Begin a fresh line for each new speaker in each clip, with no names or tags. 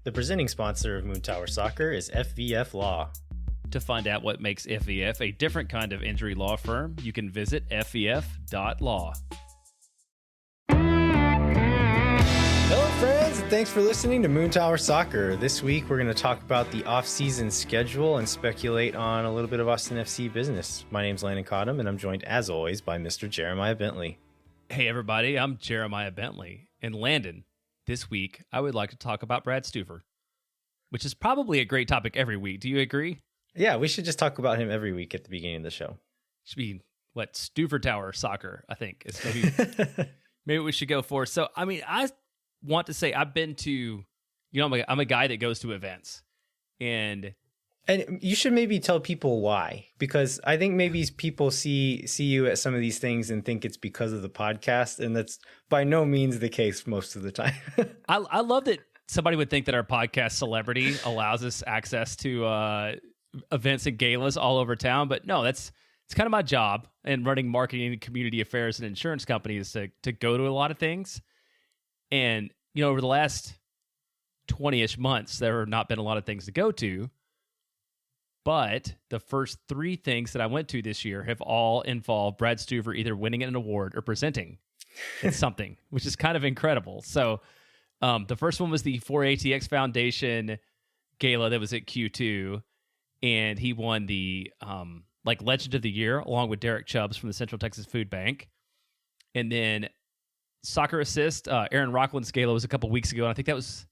The presenting sponsor of Moon Tower Soccer is FVF Law.
To find out what makes FVF a different kind of injury law firm, you can visit fvf.law.
Hello, friends, and thanks for listening to Moon Tower Soccer. This week, we're going to talk about the off-season schedule and speculate on a little bit of Austin FC business. My name's Landon Cottam, and I'm joined, as always, by Mr. Jeremiah Bentley.
Hey, everybody, I'm Jeremiah Bentley. And Landon, this week, I would like to talk about Brad Stuver, which is probably a great topic every week. Do you agree?
Yeah, we should just talk about him every week at the beginning of the show.
Should be, Stuver Tower Soccer, I think. Is maybe we should go for. So, I want to say I've been to, I'm a guy that goes to events. And
you should maybe tell people why, because I think maybe people see you at some of these things and think it's because of the podcast, and that's by no means the case most of the time.
I love that somebody would think that our podcast celebrity allows us access to events and galas all over town, but no, it's kind of my job, and running marketing and community affairs and insurance companies to go to a lot of things. And over the last 20-ish months, there have not been a lot of things to go to. But the first three things that I went to this year have all involved Brad Stuver either winning an award or presenting something, which is kind of incredible. So the first one was the 4ATX Foundation Gala that was at Q2, and he won the Legend of the Year along with Derek Chubbs from the Central Texas Food Bank. And then Soccer Assist, Aaron Rockland's Gala was a couple weeks ago, and I think that was...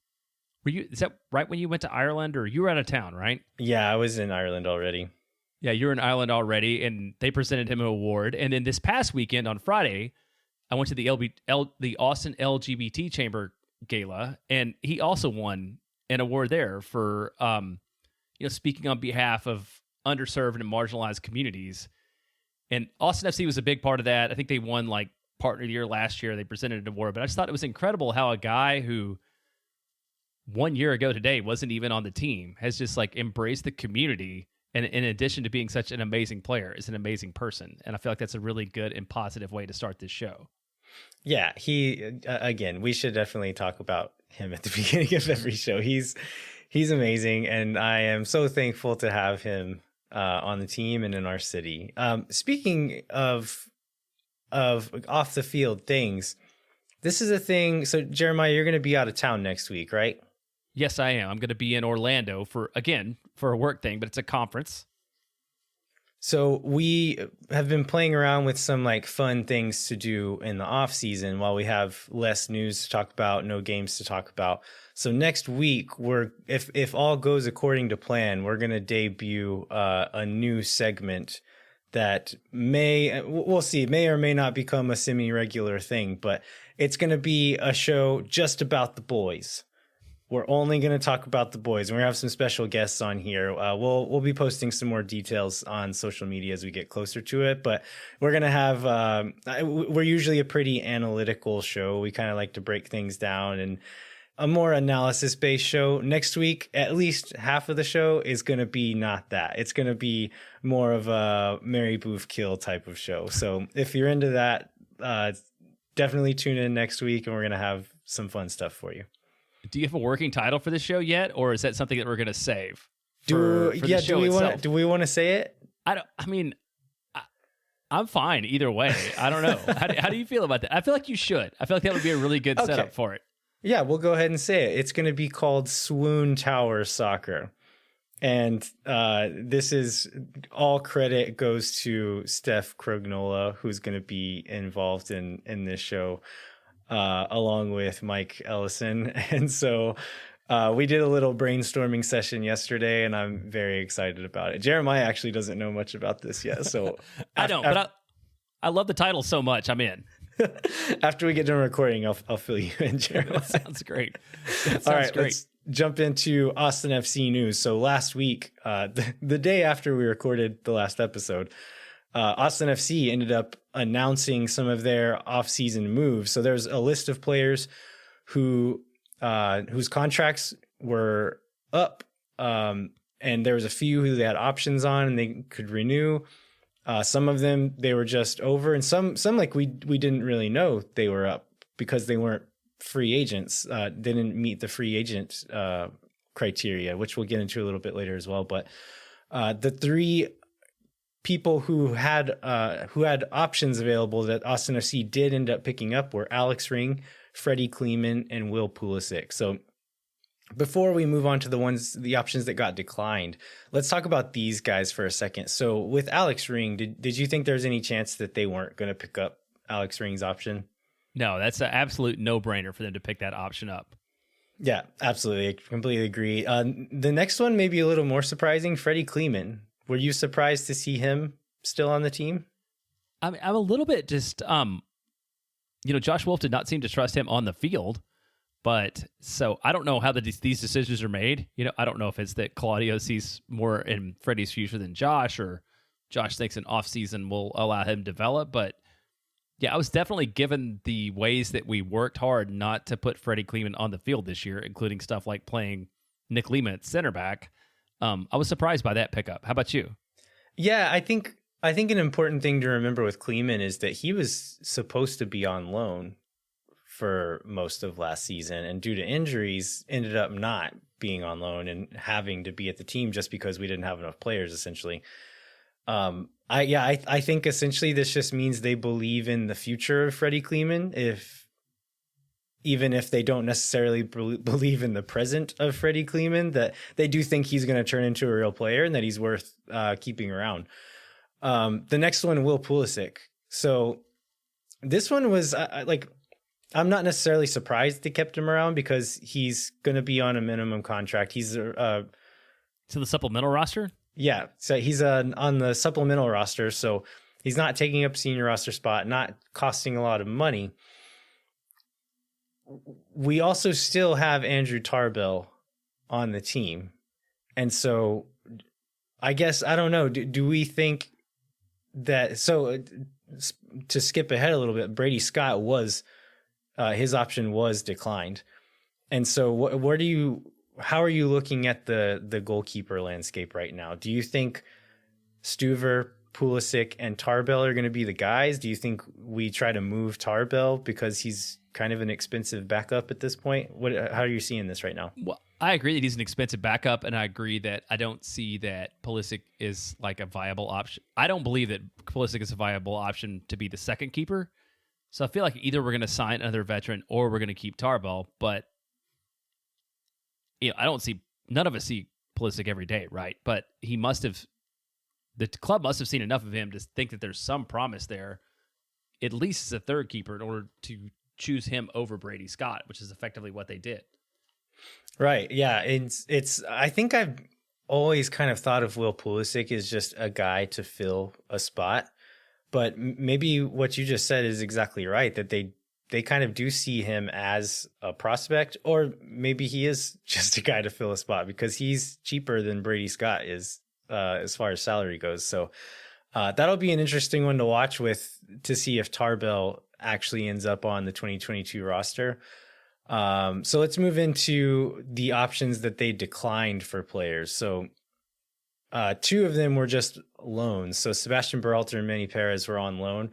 Is that right when you went to Ireland, or you were out of town, right?
Yeah, I was in Ireland already.
Yeah, you were in Ireland already, and they presented him an award. And then this past weekend on Friday, I went to the Austin LGBT Chamber Gala, and he also won an award there for speaking on behalf of underserved and marginalized communities. And Austin FC was a big part of that. I think they won Partner of the Year last year. They presented an award, but I just thought it was incredible how a guy who 1 year ago today wasn't even on the team has just embraced the community, and in addition to being such an amazing player, is an amazing person. And I feel like that's a really good and positive way to start this show.
Yeah, he again, we should definitely talk about him at the beginning of every show. He's amazing, and I am so thankful to have him on the team and in our city. Speaking of off the field things, this is a thing. So Jeremiah, you're going to be out of town next week, right?
Yes, I am. I'm going to be in Orlando for a work thing, but it's a conference.
So we have been playing around with some fun things to do in the off season while we have less news to talk about, no games to talk about. So next week, if all goes according to plan, we're going to debut a new segment that we'll see, may or may not become a semi-regular thing, but it's going to be a show just about the boys. We're only going to talk about the boys, and we're going to have some special guests on here. We'll be posting some more details on social media as we get closer to it, but we're going to have, we're usually a pretty analytical show. We kind of like to break things down, and a more analysis-based show. Next week, at least half of the show is going to be not that. It's going to be more of a Mary Booth Kill type of show. So if you're into that, definitely tune in next week, and we're going to have some fun stuff for you.
Do you have a working title for this show yet, or is that something that we're going to save?
Do we want to say it?
I'm fine either way. I don't know. How do you feel about that? I feel like you should. I feel like that would be a really good setup for it.
Yeah, we'll go ahead and say it. It's going to be called Swoon Tower Soccer. And this is all credit goes to Steph Crognola, who's going to be involved in this show, along with Mike Ellison. And so we did a little brainstorming session yesterday, and I'm very excited about it. Jeremiah actually doesn't know much about this yet. So
I don't, but I love the title so much. I'm in.
After we get done recording, I'll fill you in, Jeremiah.
That sounds great.
All right, let's jump into Austin FC news. So last week, the day after we recorded the last episode, Austin FC ended up announcing some of their off-season moves. So there's a list of players whose contracts were up, and there was a few who they had options on and they could renew. Some of them, they were just over, and some we didn't really know they were up because they weren't free agents. They didn't meet the free agent criteria, which we'll get into a little bit later as well. But the three people who had options available that Austin FC did end up picking up were Alex Ring, Freddie Kleeman, and Will Pulisic. So before we move on to the options that got declined, let's talk about these guys for a second. So with Alex Ring, did you think there was any chance that they weren't going to pick up Alex Ring's option?
No, that's an absolute no-brainer for them to pick that option up.
Yeah, absolutely. I completely agree. The next one may be a little more surprising, Freddie Kleeman. Were you surprised to see him still on the team?
I'm a little bit just, Josh Wolf did not seem to trust him on the field. But so I don't know how these decisions are made. I don't know if it's that Claudio sees more in Freddie's future than Josh, or Josh thinks an offseason will allow him to develop. But yeah, I was definitely given the ways that we worked hard not to put Freddie Kleeman on the field this year, including stuff like playing Nick Lima at center back. I was surprised by that pickup. How about you?
Yeah, I think an important thing to remember with Kleeman is that he was supposed to be on loan for most of last season, and due to injuries ended up not being on loan and having to be at the team just because we didn't have enough players, essentially. I think essentially this just means they believe in the future of Freddie Kleeman, even if they don't necessarily believe in the present of Freddie Kleeman, that they do think he's going to turn into a real player and that he's worth keeping around. The next one, Will Pulisic. So this one was I'm not necessarily surprised they kept him around because he's going to be on a minimum contract. He's
to the supplemental roster?
Yeah, so he's on the supplemental roster, so he's not taking up senior roster spot, not costing a lot of money. We also still have Andrew Tarbell on the team. And so I guess, I don't know, do we think that, so to skip ahead a little bit, Brady Scott his option was declined. And so how are you looking at the goalkeeper landscape right now? Do you think Stuver, Pulisic, and Tarbell are going to be the guys? Do you think we try to move Tarbell because he's kind of an expensive backup at this point? How are you seeing this right now?
Well, I agree that he's an expensive backup, and I agree that I don't see that Pulisic is like a viable option. I don't believe that Pulisic is a viable option to be the second keeper. So I feel like either we're going to sign another veteran or we're going to keep Tarbell. But none of us see Pulisic every day, right? But the club must have seen enough of him to think that there's some promise there, at least as a third keeper, in order to choose him over Brady Scott, which is effectively what they did.
Right. Yeah. I think I've always kind of thought of Will Pulisic as just a guy to fill a spot. But maybe what you just said is exactly right, that they kind of do see him as a prospect, or maybe he is just a guy to fill a spot because he's cheaper than Brady Scott is as far as salary goes. So that'll be an interesting one to watch to see if Tarbell actually ends up on the 2022 roster. So let's move into the options that they declined for players. So two of them were just loans. So Sebastian Berhalter and Manny Perez were on loan.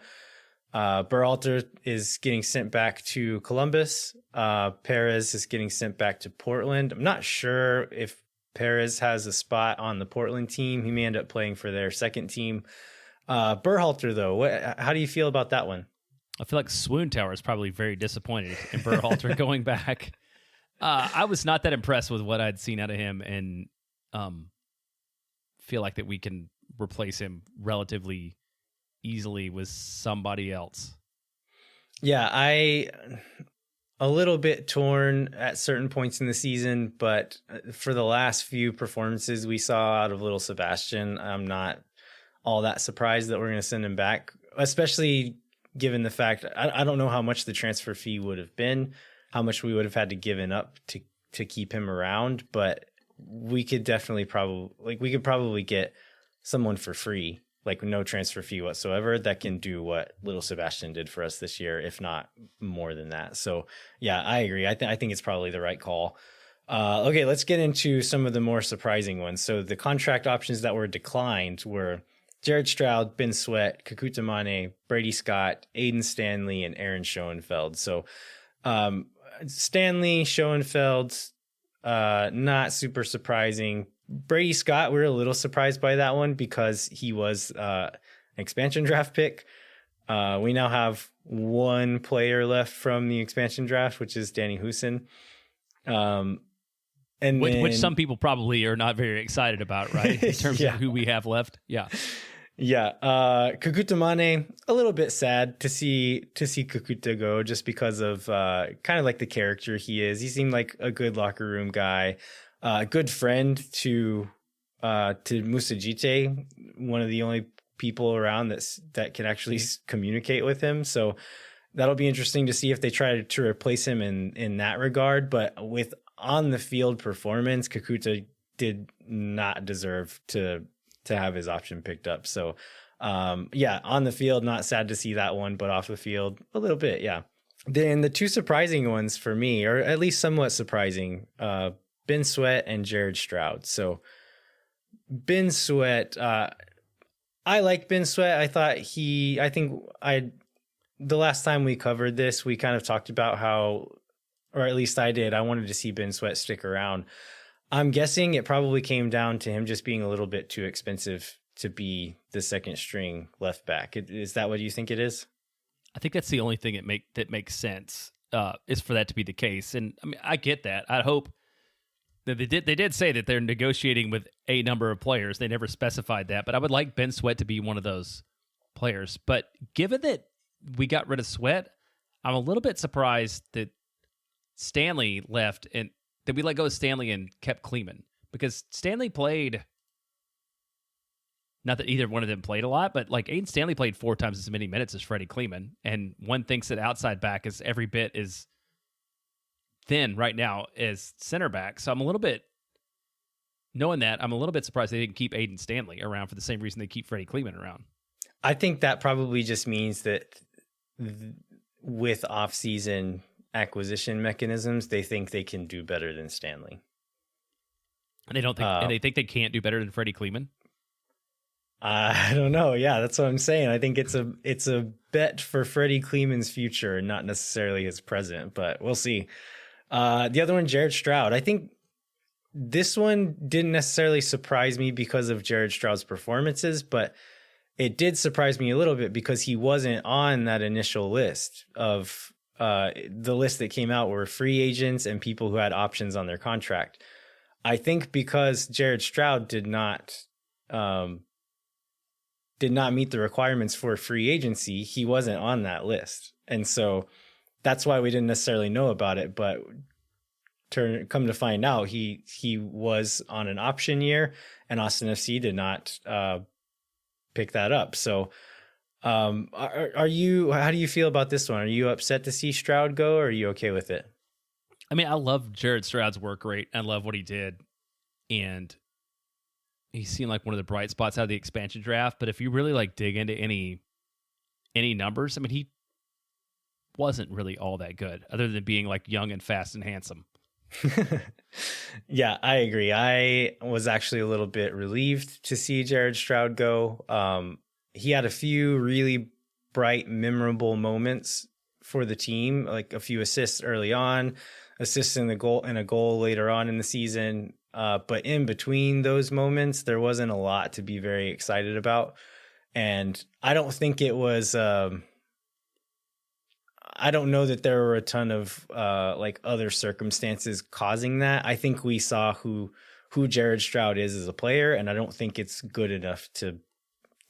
Berhalter is getting sent back to Columbus. Perez is getting sent back to Portland. I'm not sure if Perez has a spot on the Portland team. He may end up playing for their second team. Berhalter, though, how do you feel about that one?
I feel like Swoon Tower is probably very disappointed in Berhalter going back. I was not that impressed with what I'd seen out of him, and feel like that we can replace him relatively easily with somebody else.
Yeah, a little bit torn at certain points in the season, but for the last few performances we saw out of little Sebastian, I'm not all that surprised that we're going to send him back, especially given the fact I don't know how much the transfer fee would have been, how much we would have had to give up to keep him around, but we could definitely probably get someone for free, like no transfer fee whatsoever, that can do what little Sebastian did for us this year, if not more than that. So yeah, I agree. I think it's probably the right call. Okay, let's get into some of the more surprising ones. So the contract options that were declined were Jared Stroud, Ben Sweat, Kakuta Mane, Brady Scott, Aiden Stanley, and Aaron Schoenfeld. So Stanley, Schoenfeld, Not super surprising. Brady Scott, we were a little surprised by that one because he was an expansion draft pick. We now have one player left from the expansion draft, which is Danny Houston.
Which some people probably are not very excited about, right? In terms of who we have left. Yeah.
Yeah. Kakuta Mane, a little bit sad to see Kakuta go just because of kind of like the character he is. He seemed like a good locker room guy, a good friend to Musajite, one of the only people around that can actually communicate with him. So that'll be interesting to see if they try to replace him in that regard. But with on the field performance, Kakuta did not deserve to have his option picked up. So on the field, not sad to see that one, but off the field a little bit. Yeah. Then the two surprising ones for me, or at least somewhat surprising, Ben Sweat and Jared Stroud. So Ben Sweat, I like Ben Sweat. The last time we covered this, we kind of talked about how, or at least I did, I wanted to see Ben Sweat stick around. I'm guessing it probably came down to him just being a little bit too expensive to be the second string left back. Is that what you think it is?
I think that's the only thing that makes sense, is for that to be the case. And I mean, I get that. I hope that they did say that they're negotiating with a number of players. They never specified that, but I would like Ben Sweat to be one of those players. But given that we got rid of Sweat, I'm a little bit surprised that Stanley left and that we let go of Stanley and kept Kleeman, because Stanley played, not that either one of them played a lot, but like Aiden Stanley played 4 times as many minutes as Freddie Kleeman. And one thinks that outside back is every bit as thin right now as center back. So I'm a little bit, knowing that, I'm a little bit surprised they didn't keep Aiden Stanley around for the same reason they keep Freddie Kleeman around.
I think that probably just means that with off-season acquisition mechanisms, they think they can do better than Stanley.
And they don't think, and they think they can't do better than Freddie Kleeman.
I don't know. Yeah, that's what I'm saying. I think it's a bet for Freddie Kleeman's future, not necessarily his present, but we'll see. The other one, Jared Stroud. I think this one didn't necessarily surprise me because of Jared Stroud's performances, but it did surprise me a little bit because he wasn't on that initial list of the list that came out were free agents and people who had options on their contract. I think because Jared Stroud did not meet the requirements for free agency, he wasn't on that list. And so that's why we didn't necessarily know about it. But come to find out, he was on an option year, and Austin FC did not pick that up. So how do you feel about this one? Are you upset to see Stroud go, or are you okay with it?
I mean, I love Jared Stroud's work rate. I love what he did. And he seemed like one of the bright spots out of the expansion draft. But if you really like dig into any numbers, I mean, he wasn't really all that good, other than being like young and fast and handsome.
Yeah, I agree. I was actually a little bit relieved to see Jared Stroud go. He had a few really bright, memorable moments for the team, like a few assists early on, assists in a goal later on in the season. But in between those moments, there wasn't a lot to be very excited about. And I don't think it was, I don't know that there were a ton of like other circumstances causing that. I think we saw who Jared Stroud is as a player, and I don't think it's good enough to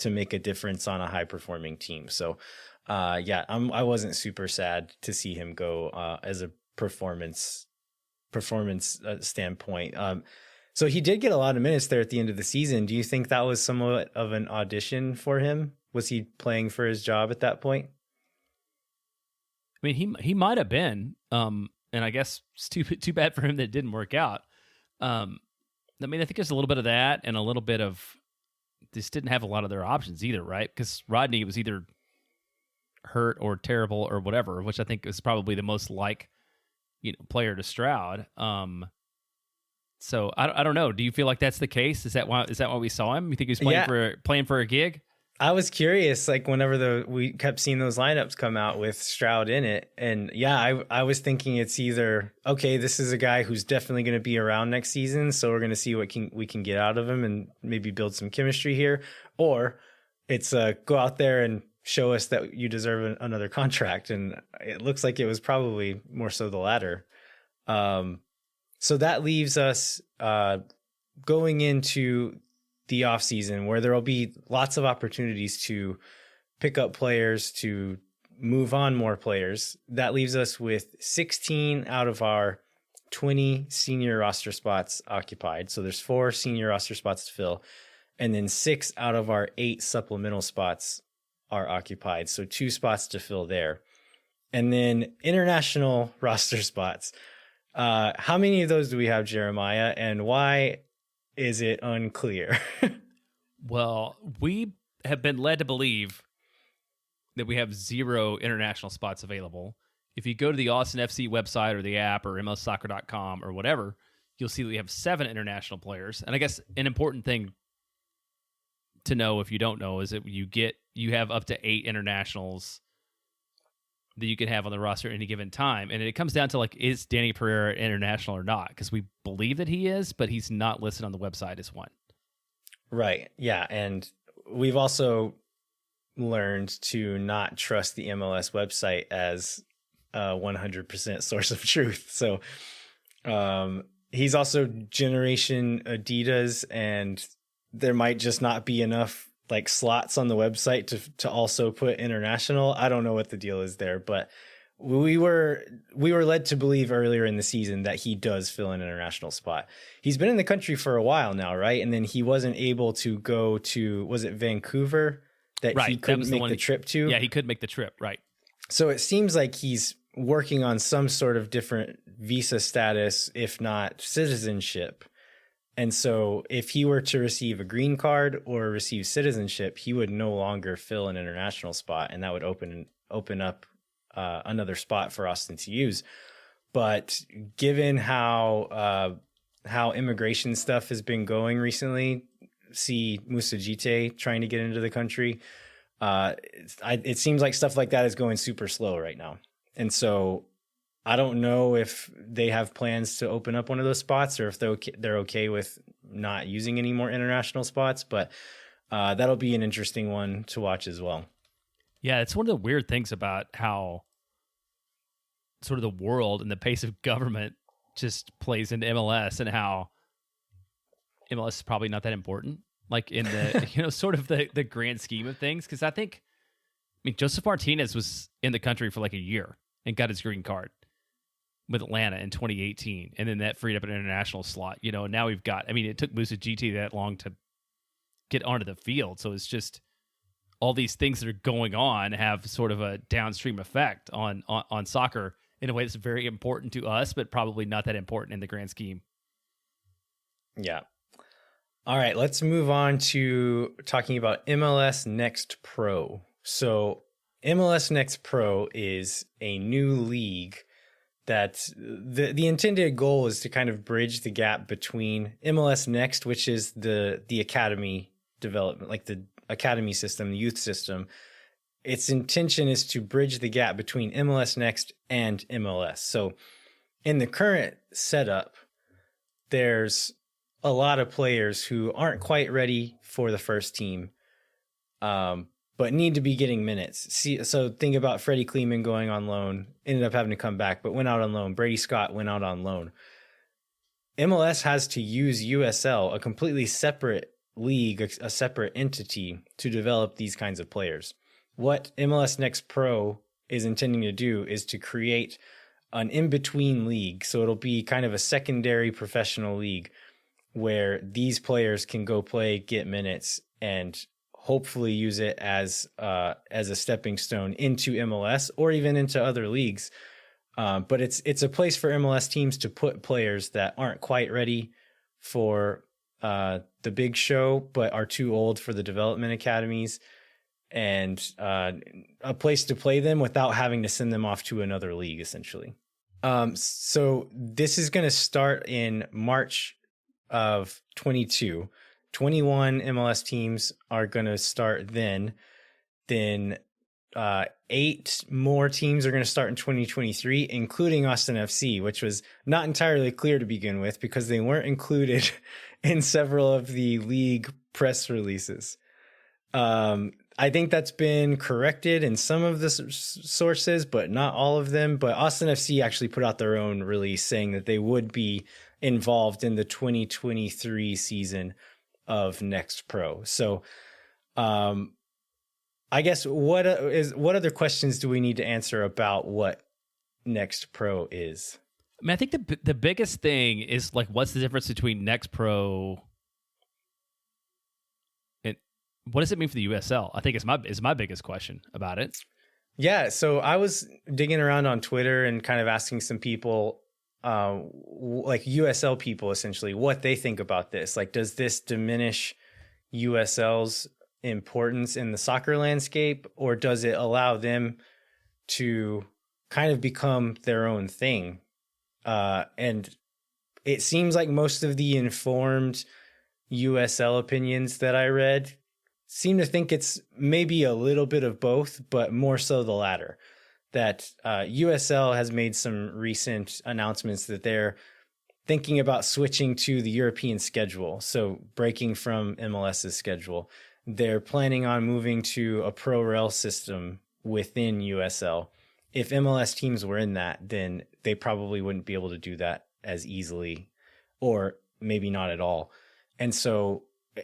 make a difference on a high performing team. So I wasn't super sad to see him go as a performance standpoint. So he did get a lot of minutes there at the end of the season. Do you think that was somewhat of an audition for him? Was he playing for his job at that point?
I mean, he might have been, and I guess it's too bad for him that it didn't work out. I mean, I think there's a little bit of that, and a little bit of just didn't have a lot of their options either, right? Because Rodney was either hurt or terrible or whatever, which I think is probably the most player to Stroud. So I don't know. Do you feel like that's the case? Is that why we saw him? You think he was playing for a gig?
I was curious, like whenever we kept seeing those lineups come out with Stroud in it, and yeah, I was thinking it's either okay, this is a guy who's definitely going to be around next season, so we're going to see what we can get out of him and maybe build some chemistry here, or it's go out there and show us that you deserve another contract, and it looks like it was probably more so the latter. So that leaves us going into the offseason where there will be lots of opportunities to pick up players, to move on more players. That leaves us with 16 out of our 20 senior roster spots occupied. So there's 4 senior roster spots to fill, and then 6 out of our 8 supplemental spots are occupied. So 2 spots to fill there. And then international roster spots. How many of those do we have, Jeremiah, and why is it unclear?
Well, we have been led to believe that we have 0 international spots available. If you go to the Austin FC website or the app or MLSsoccer.com or whatever, you'll see that we have 7 international players. And I guess an important thing to know, if you don't know, is that you have up to 8 internationals that you can have on the roster at any given time. And it comes down to, like, is Danny Pereira international or not? Because we believe that he is, but he's not listed on the website as one.
Right. Yeah. And we've also learned to not trust the MLS website as a 100% source of truth. So he's also Generation Adidas, and there might just not be enough like slots on the website to also put international. I don't know what the deal is there, but we were led to believe earlier in the season that he does fill an international spot. He's been in the country for a while now, right? And then he wasn't able to go to, was it Vancouver that
right.
he couldn't make the trip to?
Yeah, he could make the trip, right.
So it seems like he's working on some sort of different visa status, if not citizenship. And so if he were to receive a green card or receive citizenship, he would no longer fill an international spot, and that would open up another spot for Austin to use. But given how immigration stuff has been going recently, see Moussa Jite trying to get into the country, it seems like stuff like that is going super slow right now. And so I don't know if they have plans to open up one of those spots or if they're okay with not using any more international spots, but that'll be an interesting one to watch as well.
Yeah, it's one of the weird things about how sort of the world and the pace of government just plays into MLS, and how MLS is probably not that important, like in the sort of the grand scheme of things. Because I mean, Joseph Martinez was in the country for like a year and got his green card with Atlanta in 2018, and then that freed up an international slot. Now we've got, I mean, it took Moussa GT that long to get onto the field, so it's just all these things that are going on have sort of a downstream effect on soccer in a way that's very important to us, but probably not that important in the grand scheme.
Yeah. All right, let's move on to talking about MLS Next Pro. So MLS Next Pro is a new league that the intended goal is to kind of bridge the gap between MLS Next, which is the academy development, like the academy system, the youth system. Its intention is to bridge the gap between MLS Next and MLS. So in the current setup, there's a lot of players who aren't quite ready for the first team, but need to be getting minutes. So think about Freddie Kleeman going on loan, ended up having to come back, but went out on loan. Brady Scott went out on loan. MLS has to use USL, a completely separate league, a separate entity, to develop these kinds of players. What MLS Next Pro is intending to do is to create an in-between league. So it'll be kind of a secondary professional league where these players can go play, get minutes, and hopefully use it as a stepping stone into MLS or even into other leagues. But it's a place for MLS teams to put players that aren't quite ready for the big show, but are too old for the development academies, and a place to play them without having to send them off to another league, essentially. So this is going to start in March of 22. 21 MLS teams are going to start then. Then 8 more teams are going to start in 2023, including Austin FC, which was not entirely clear to begin with because they weren't included in several of the league press releases. I think that's been corrected in some of the sources, but not all of them. But Austin FC actually put out their own release saying that they would be involved in the 2023 season of Next Pro. So, I guess what other questions do we need to answer about what Next Pro is?
I mean, I think the biggest thing is like, what's the difference between Next Pro and what does it mean for the USL? I think is my biggest question about it.
Yeah, so I was digging around on Twitter and kind of asking some people, like USL people, essentially, what they think about this. Like, does this diminish USL's importance in the soccer landscape, or does it allow them to kind of become their own thing? And it seems like most of the informed USL opinions that I read seem to think it's maybe a little bit of both, but more so the latter. That USL has made some recent announcements that they're thinking about switching to the European schedule, so breaking from MLS's schedule. They're planning on moving to a pro-rel system within USL. If MLS teams were in that, then they probably wouldn't be able to do that as easily, or maybe not at all. And so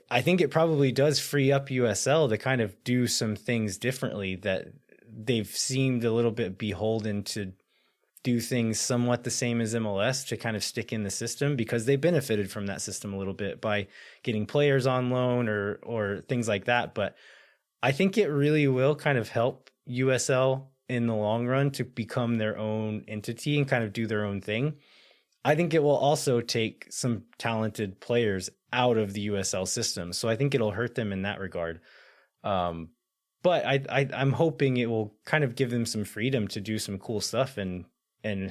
I think it probably does free up USL to kind of do some things differently that they've seemed a little bit beholden to do things somewhat the same as MLS to kind of stick in the system, because they benefited from that system a little bit by getting players on loan or things like that. But I think it really will kind of help USL in the long run to become their own entity and kind of do their own thing. I think it will also take some talented players out of the USL system. So I think it'll hurt them in that regard. But I'm hoping it will kind of give them some freedom to do some cool stuff and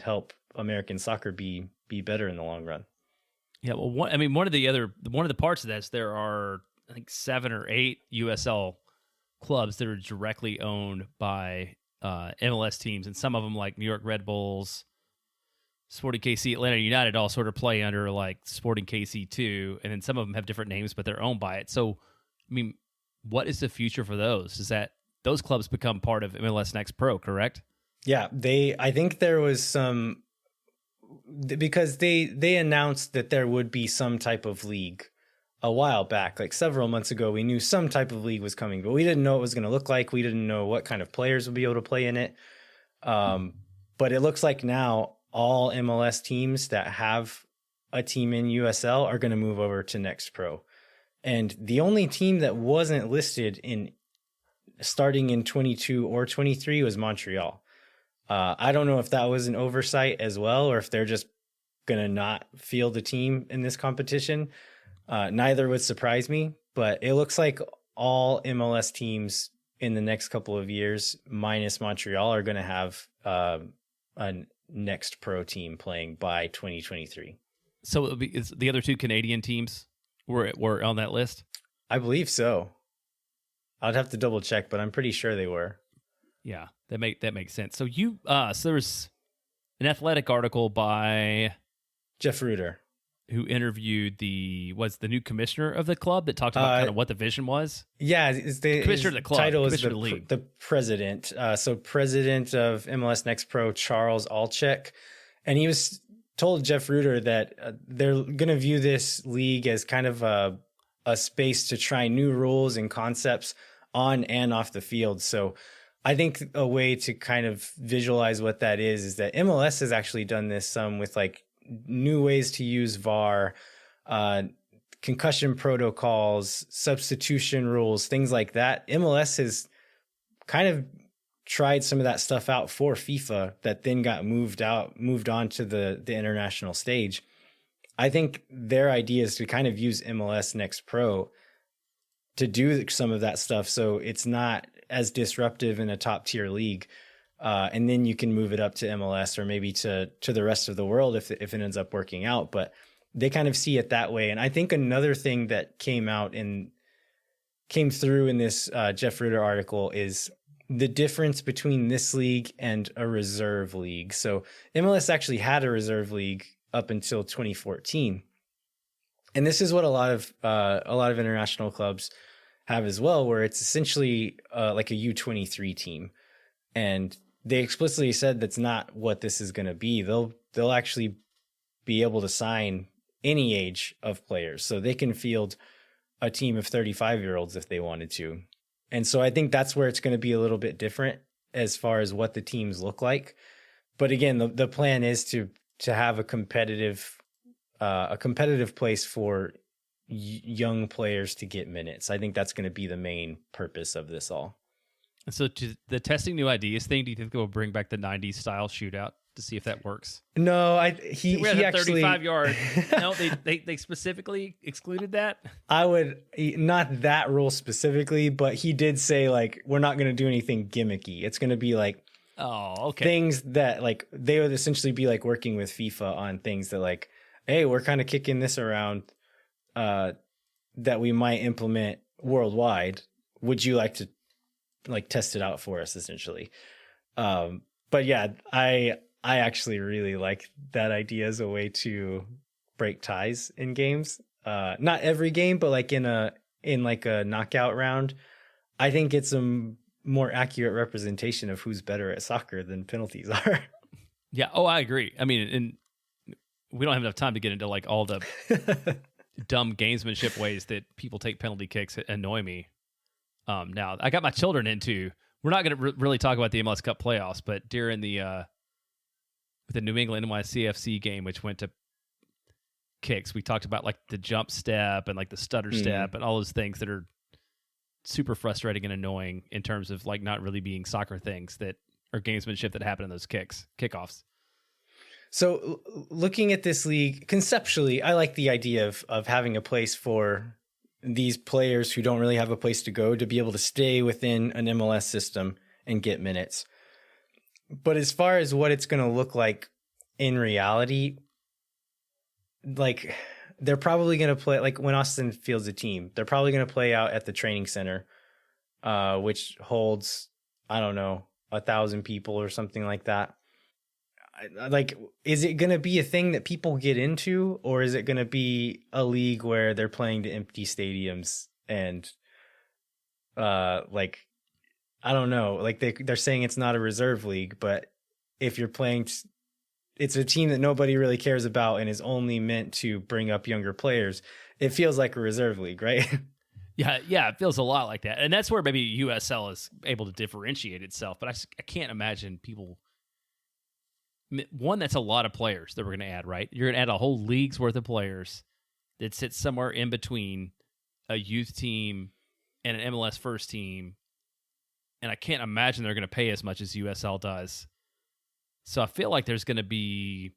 help American soccer be better in the long run.
Yeah, well, one of the parts of this, there are, I think, 7 or 8 USL clubs that are directly owned by MLS teams, and some of them, like New York Red Bulls, Sporting KC, Atlanta United, all sort of play under like Sporting KC too, and then some of them have different names, but they're owned by it. So, I mean, what is the future for those? Is that those clubs become part of MLS Next Pro, correct?
Yeah, I think there was some, because they announced that there would be some type of league a while back, like several months ago. We knew some type of league was coming, but we didn't know what it was going to look like. We didn't know what kind of players would be able to play in it. But it looks like now all MLS teams that have a team in USL are going to move over to Next Pro. And the only team that wasn't listed in starting in 22 or 23 was Montreal. I don't know if that was an oversight as well, or if they're just going to not field a team in this competition. Neither would surprise me, but it looks like all MLS teams in the next couple of years, minus Montreal, are going to have a Next Pro team playing by 2023.
So is the other 2 Canadian teams were on that list?
I believe so. I'd have to double check, but I'm pretty sure they were.
Yeah, that makes sense. So so there's an Athletic article by
Jeff Ruder,
who interviewed the new commissioner of the club that talked about kind of what the vision was.
Yeah,
the commissioner of the club,
title
is
the president. So president of MLS Next Pro, Charles Alchek, and he was told Jeff Ruder that they're going to view this league as kind of a space to try new rules and concepts on and off the field. So I think a way to kind of visualize what that is that MLS has actually done this some with like new ways to use VAR, concussion protocols, substitution rules, things like that. MLS has kind of tried some of that stuff out for FIFA that then got moved on to the international stage. I think their idea is to kind of use MLS Next Pro to do some of that stuff, so it's not as disruptive in a top tier league, and then you can move it up to MLS or maybe to the rest of the world if it ends up working out. But they kind of see it that way. And I think another thing that came through in this Jeff Ritter article is the difference between this league and a reserve league. So MLS actually had a reserve league up until 2014. And this is what a lot of international clubs have as well, where it's essentially like a U23 team. And they explicitly said that's not what this is going to be. They'll actually be able to sign any age of players. So they can field a team of 35-year-olds if they wanted to. And so I think that's where it's going to be a little bit different as far as what the teams look like. But again, the plan is to have a competitive place for young players to get minutes. I think that's going to be the main purpose of this all.
So to the testing new ideas thing, do you think they'll bring back the 90s style shootout to see if that works?
No, he actually
35-yard. No, they specifically excluded that.
I would not that rule specifically, but he did say like we're not going to do anything gimmicky. It's going to be like things that like they would essentially be like working with FIFA on things that like, hey, we're kind of kicking this around that we might implement worldwide. Would you like to like test it out for us essentially? But yeah, I actually really like that idea as a way to break ties in games. Not every game, but like in a knockout round. I think it's a more accurate representation of who's better at soccer than penalties are.
Yeah. Oh, I agree. I mean, and we don't have enough time to get into like all the dumb gamesmanship ways that people take penalty kicks that annoy me. Now I got my children into, we're not going to really talk about the MLS Cup playoffs, but during the New England NYCFC game, which went to kicks, we talked about like the jump step and like the stutter step and all those things that are super frustrating and annoying in terms of like not really being soccer things that are gamesmanship that happen in those kickoffs.
So looking at this league conceptually, I like the idea of having a place for these players who don't really have a place to go to be able to stay within an MLS system and get minutes. But as far as what it's going to look like in reality, like they're probably going to play like when Austin fields a team, they're probably going to play out at the training center, which holds, I don't know, 1,000 people or something like that. Like, is it going to be a thing that people get into, or is it going to be a league where they're playing to empty stadiums and, like, I don't know, like they're saying it's not a reserve league, but if you're playing, it's a team that nobody really cares about and is only meant to bring up younger players. It feels like a reserve league, right?
Yeah, it feels a lot like that. And that's where maybe USL is able to differentiate itself. But I can't imagine people. One, that's a lot of players that we're going to add, right? You're going to add a whole league's worth of players that sits somewhere in between a youth team and an MLS first team. And I can't imagine they're going to pay as much as USL does. So I feel like there's going to be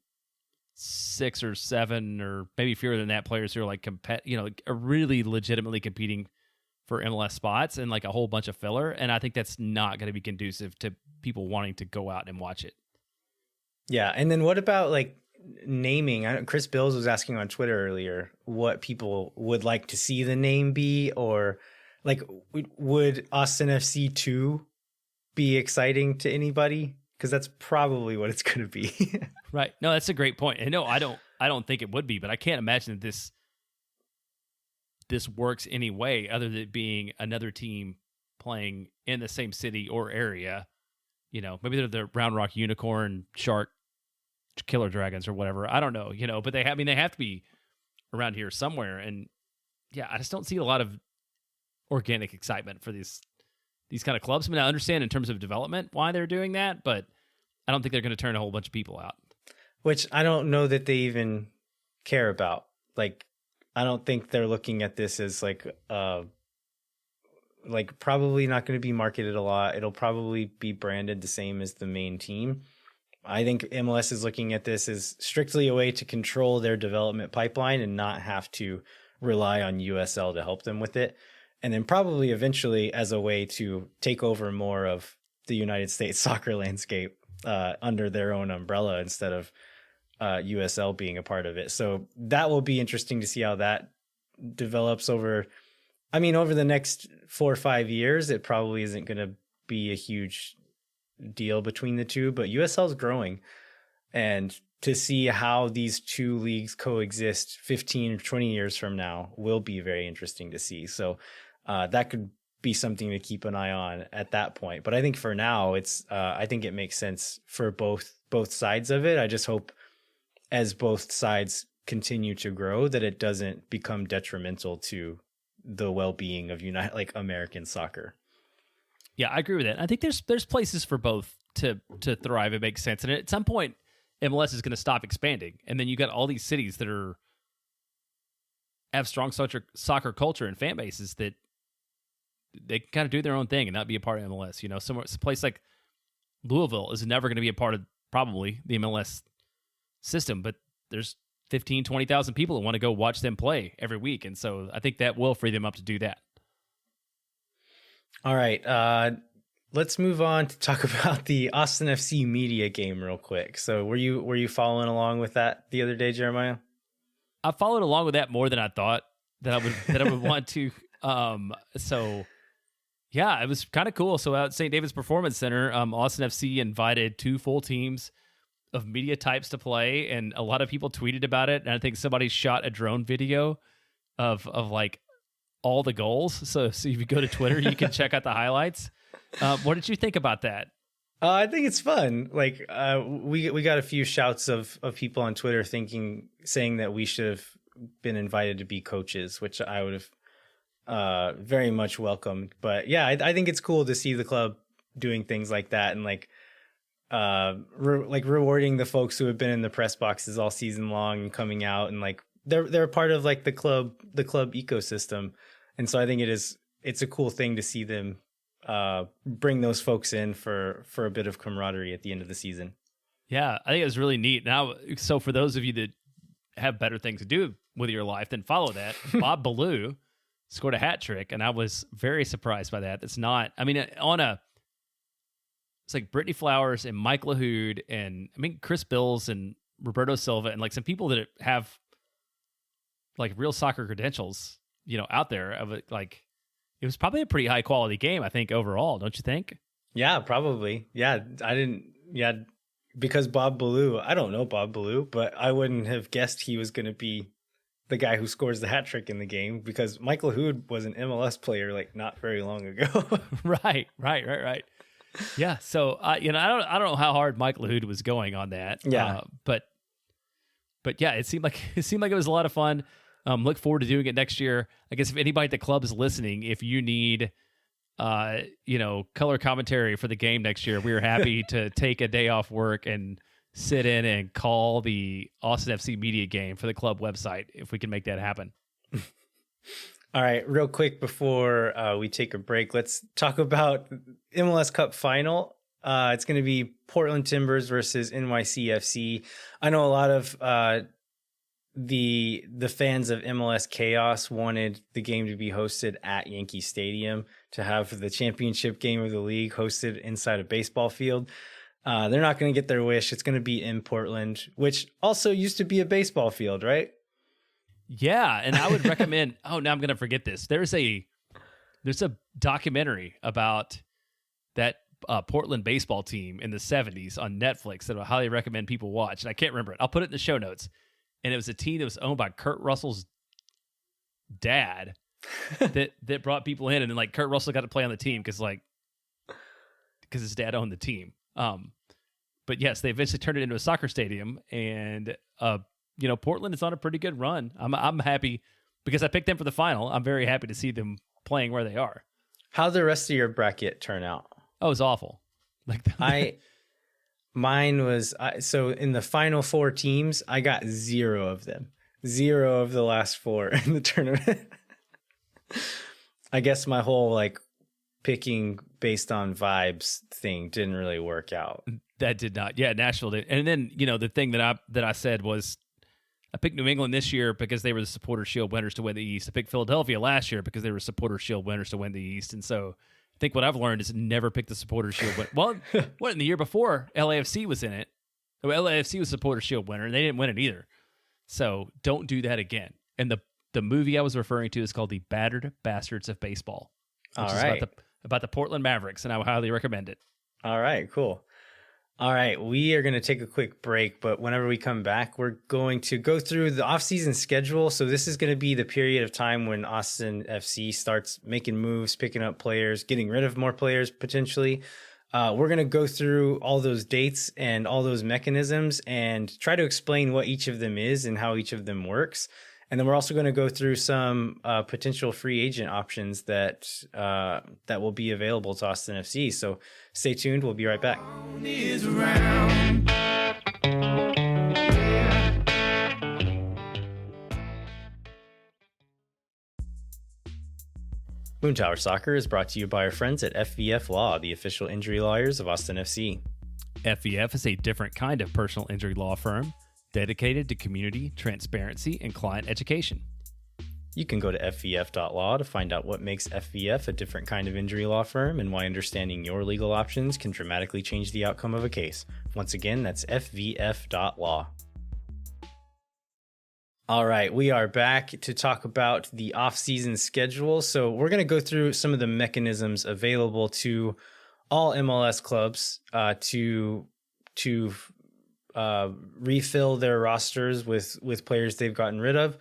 6 or 7 or maybe fewer than that players who are like are really legitimately competing for MLS spots and like a whole bunch of filler. And I think that's not going to be conducive to people wanting to go out and watch it.
Yeah. And then what about like naming? Chris Bills was asking on Twitter earlier what people would like to see the name be, or like would Austin FC 2 be exciting to anybody? Because that's probably what it's going to be.
Right. No, that's a great point. And no, I don't think it would be, but I can't imagine that this works any way other than it being another team playing in the same city or area. You know, maybe they're the Round Rock Unicorn, Shark, Killer Dragons or whatever. I don't know, but they have to be around here somewhere. And yeah, I just don't see a lot of organic excitement for these kind of clubs. I mean, I understand in terms of development why they're doing that, but I don't think they're going to turn a whole bunch of people out.
Which I don't know that they even care about. Like, I don't think they're looking at this as like probably not going to be marketed a lot. It'll probably be branded the same as the main team. I think MLS is looking at this as strictly a way to control their development pipeline and not have to rely on USL to help them with it. And then probably eventually as a way to take over more of the United States soccer landscape under their own umbrella instead of USL being a part of it. So that will be interesting to see how that develops over the next 4 or 5 years. It probably isn't going to be a huge deal between the two, but USL is growing, and to see how these two leagues coexist 15 or 20 years from now will be very interesting to see. So that could be something to keep an eye on at that point. But I think for now, I think it makes sense for both sides of it. I just hope as both sides continue to grow that it doesn't become detrimental to the well-being of American soccer.
Yeah, I agree with that. I think there's places for both to thrive. It makes sense. And at some point, MLS is going to stop expanding. And then you got all these cities that have strong soccer culture and fan bases that they can kind of do their own thing and not be a part of MLS. Some place like Louisville is never going to be a part of probably the MLS system, but there's 15, 20,000 people that want to go watch them play every week. And so I think that will free them up to do that.
All right. Let's move on to talk about the Austin FC media game real quick. So were you following along with that the other day, Jeremiah?
I followed along with that more than I thought that I would want to. So yeah, it was kind of cool. So at St. David's Performance Center, Austin FC invited 2 full teams of media types to play, and a lot of people tweeted about it. And I think somebody shot a drone video of like all the goals. So if you go to Twitter, you can check out the highlights. What did you think about that?
I think it's fun. Like we got a few shouts of people on Twitter saying that we should have been invited to be coaches, which I would have very much welcomed. But yeah, I think it's cool to see the club doing things like that, and rewarding the folks who have been in the press boxes all season long and coming out, and like they're a part of like the club ecosystem. And so I think it's a cool thing to see them bring those folks in for a bit of camaraderie at the end of the season.
Yeah, I think it was really neat. Now, so for those of you that have better things to do with your life than follow that, Bob Ballou scored a hat trick, and I was very surprised by that. It's not, it's like Brittany Flowers and Mike LaHood and Chris Bills and Roberto Silva and like some people that have like real soccer credentials, out there of it. Like it was probably a pretty high quality game, I think, overall. Don't you think?
Yeah, probably. Yeah. Because Bob Ballou, I don't know Bob Ballou, but I wouldn't have guessed he was going to be the guy who scores the hat trick in the game, because Mike LaHood was an MLS player like not very long ago.
Right. Yeah. So, I don't know how hard Mike LaHood was going on that.
Yeah.
But yeah, it seemed like it was a lot of fun. Look forward to doing it next year. I guess if anybody at the club is listening, if you need, color commentary for the game next year, we are happy to take a day off work and sit in and call the Austin FC media game for the club website if we can make that happen.
All right, real quick before we take a break, let's talk about MLS Cup final. It's going to be Portland Timbers versus NYCFC. I know a lot of the fans of MLS Chaos wanted the game to be hosted at Yankee Stadium, to have the championship game of the league hosted inside a baseball field. They're not going to get their wish. It's going to be in Portland, which also used to be a baseball field, right?
Yeah, and I would recommend. Oh, now I'm going to forget this. There's a documentary about that Portland baseball team in the 70s on Netflix that I highly recommend people watch. And I can't remember it. I'll put it in the show notes. And it was a team that was owned by Kurt Russell's dad that brought people in, and then like Kurt Russell got to play on the team because his dad owned the team. But yes, they eventually turned it into a soccer stadium, and Portland is on a pretty good run. I'm happy because I picked them for the final. I'm very happy to see them playing where they are.
How'd the rest of your bracket turn out?
Oh, it was awful.
Mine was, so in the final 4 teams, I got 0 of them. 0 of the last 4 in the tournament. I guess my whole like picking based on vibes thing didn't really work out.
That did not. Yeah, Nashville did. And then, the thing that I said was I picked New England this year because they were the Supporters Shield winners to win the East. I picked Philadelphia last year because they were Supporters Shield winners to win the East. And so I think what I've learned is never pick the Supporters Shield. Well, what in the year before LAFC was in it, Well, LAFC was Supporter Shield winner, and they didn't win it either. So don't do that again. And the movie I was referring to is called The Battered Bastards of Baseball, which
All
is
right.
about the Portland Mavericks, and I would highly recommend it.
All right, cool. All right, we are going to take a quick break, but whenever we come back, we're going to go through the offseason schedule. So this is going to be the period of time when Austin FC starts making moves, picking up players, getting rid of more players potentially. We're going to go through all those dates and all those mechanisms and try to explain what each of them is and how each of them works. And then we're also going to go through some potential free agent options that will be available to Austin FC. So stay tuned. We'll be right back. Moon Tower Soccer is brought to you by our friends at FVF Law, the official injury lawyers of Austin FC.
FVF is a different kind of personal injury law firm dedicated to community, transparency, and client education.
You can go to fvf.law to find out what makes FVF a different kind of injury law firm and why understanding your legal options can dramatically change the outcome of a case. Once again, that's fvf.law. All right, we are back to talk about the off-season schedule. So we're going to go through some of the mechanisms available to all MLS clubs to refill their rosters with players they've gotten rid of.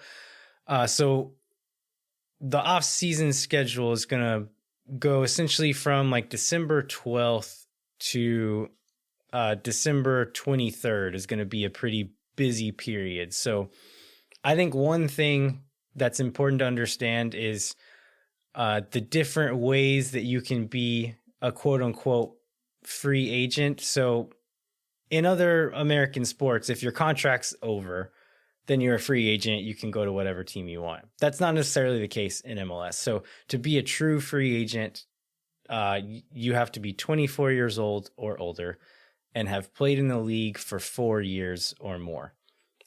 So the off-season schedule is going to go essentially from like December 12th to December 23rd is going to be a pretty busy period. So I think one thing that's important to understand is the different ways that you can be a quote unquote free agent. So in other American sports, if your contract's over, then you're a free agent. You can go to whatever team you want. That's not necessarily the case in MLS. So to be a true free agent, you have to be 24 years old or older and have played in the league for 4 years or more.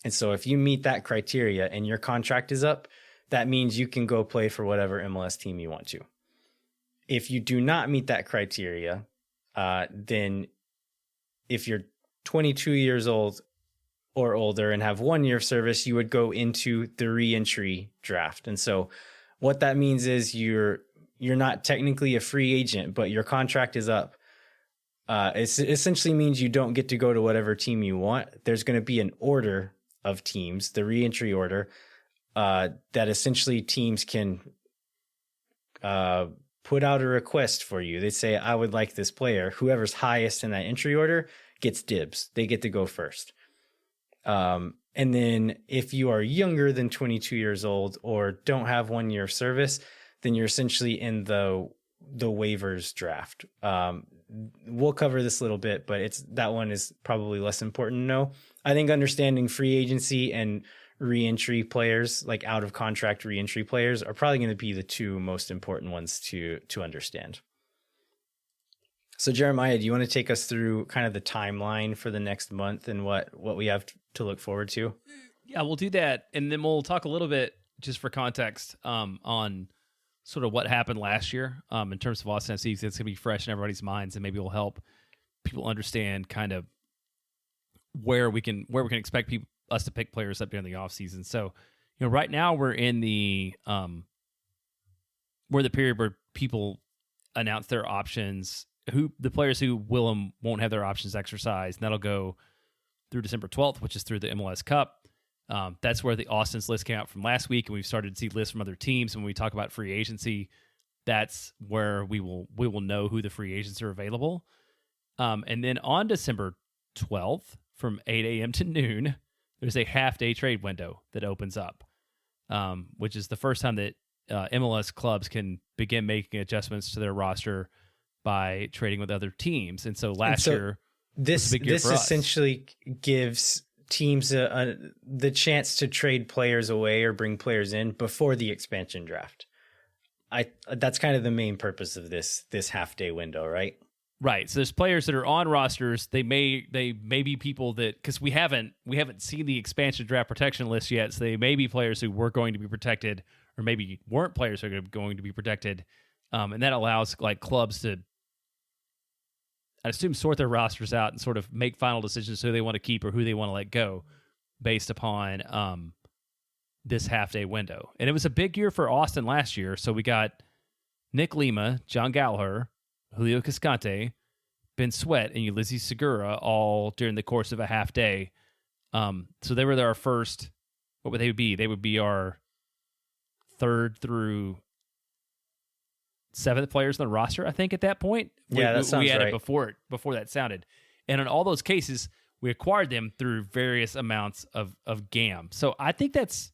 And so if you meet that criteria and your contract is up, that means you can go play for whatever MLS team you want to. If you do not meet that criteria, then if you're 22 years old or older and have 1 year of service, you would go into the re-entry draft. And so what that means is you're not technically a free agent, but your contract is up. It essentially means you don't get to go to whatever team you want. There's going to be an order of teams, the re-entry order, that essentially teams can put out a request for you. They say, I would like this player. Whoever's highest in that entry order gets dibs. They get to go first. And then if you are younger than 22 years old or don't have 1 year of service, then you're essentially in the waivers draft. We'll cover this a little bit, but that one is probably less important to know. I think understanding free agency and re-entry players, like out of contract re-entry players, are probably going to be the two most important ones to understand. So Jeremiah, do you want to take us through kind of the timeline for the next month and what we have to look forward to?
Yeah, we'll do that. And then we'll talk a little bit, just for context, on sort of what happened last year in terms of Austin FC. It's going to be fresh in everybody's minds, and maybe will help people understand kind of where we can expect us to pick players up during the offseason. So, right now we're in the period where people announce their options, the players who will and won't have their options exercised, and that'll go through December 12th, which is through the MLS Cup. That's where the Austin's list came out from last week, and we've started to see lists from other teams. When we talk about free agency, that's where we will know who the free agents are available. And then on December 12th, from 8 a.m. to noon, there's a half-day trade window that opens up, which is the first time that MLS clubs can begin making adjustments to their roster by trading with other teams. And so last year,
this essentially gives teams the chance to trade players away or bring players in before the expansion draft. That's kind of the main purpose of this half-day window, right?
Right. So there's players that are on rosters. They may be people that, because we haven't seen the expansion draft protection list yet. So they may be players who were going to be protected, or maybe weren't players who are going to be protected. And that allows like clubs to I assume, sort their rosters out and sort of make final decisions who they want to keep or who they want to let go based upon this half-day window. And it was a big year for Austin last year. So we got Nick Lima, John Gallagher, Julio Cascante, Ben Sweat, and Ulysses Segura all during the course of a half day. So they were our first, what would they be? They would be our third through seventh players on the roster, I think, at that point.
Yeah, that sounds
we had
right.
it before that sounded. And in all those cases, we acquired them through various amounts of GAM. So I think that's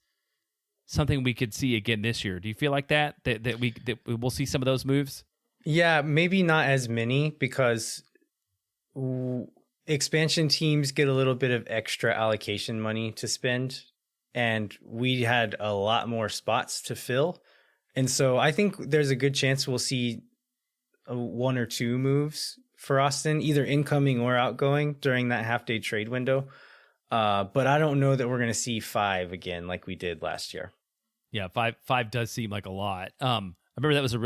something we could see again this year. Do you feel like that we'll see some of those moves?
Yeah, maybe not as many because expansion teams get a little bit of extra allocation money to spend, and we had a lot more spots to fill. And so I think there's a good chance we'll see one or two moves for Austin, either incoming or outgoing during that half-day trade window. But I don't know that we're going to see 5 again like we did last year.
Yeah, five does seem like a lot. I remember that was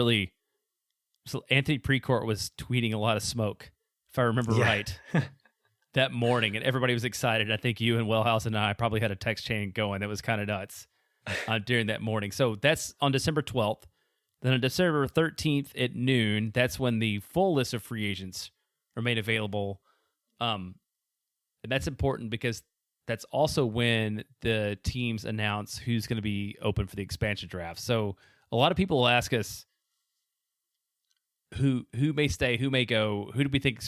so Anthony Precourt was tweeting a lot of smoke, if I remember right, that morning, and everybody was excited. I think you and Wellhouse and I probably had a text chain going that was kind of nuts during that morning. So that's on December 12th. Then on December 13th at noon, that's when the full list of free agents are made available. And that's important because that's also when the teams announce who's going to be open for the expansion draft. So a lot of people will ask us who may stay, who may go, who do we think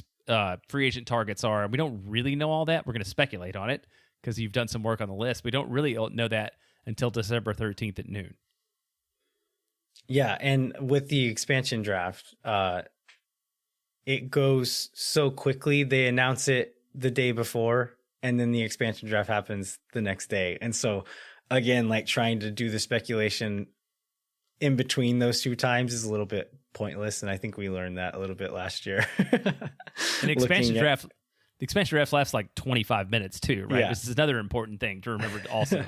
free agent targets are. And we don't really know all that. We're going to speculate on it because you've done some work on the list. We don't really know that until December 13th at noon.
Yeah, and with the expansion draft, it goes so quickly. They announce it the day before, and then the expansion draft happens the next day. And so, again, like trying to do the speculation in between those two times is a little bit pointless, and I think we learned that a little bit last year.
An expansion draft, the expansion draft lasts like 25 minutes too, right?
Yeah.
This is another important thing to remember also.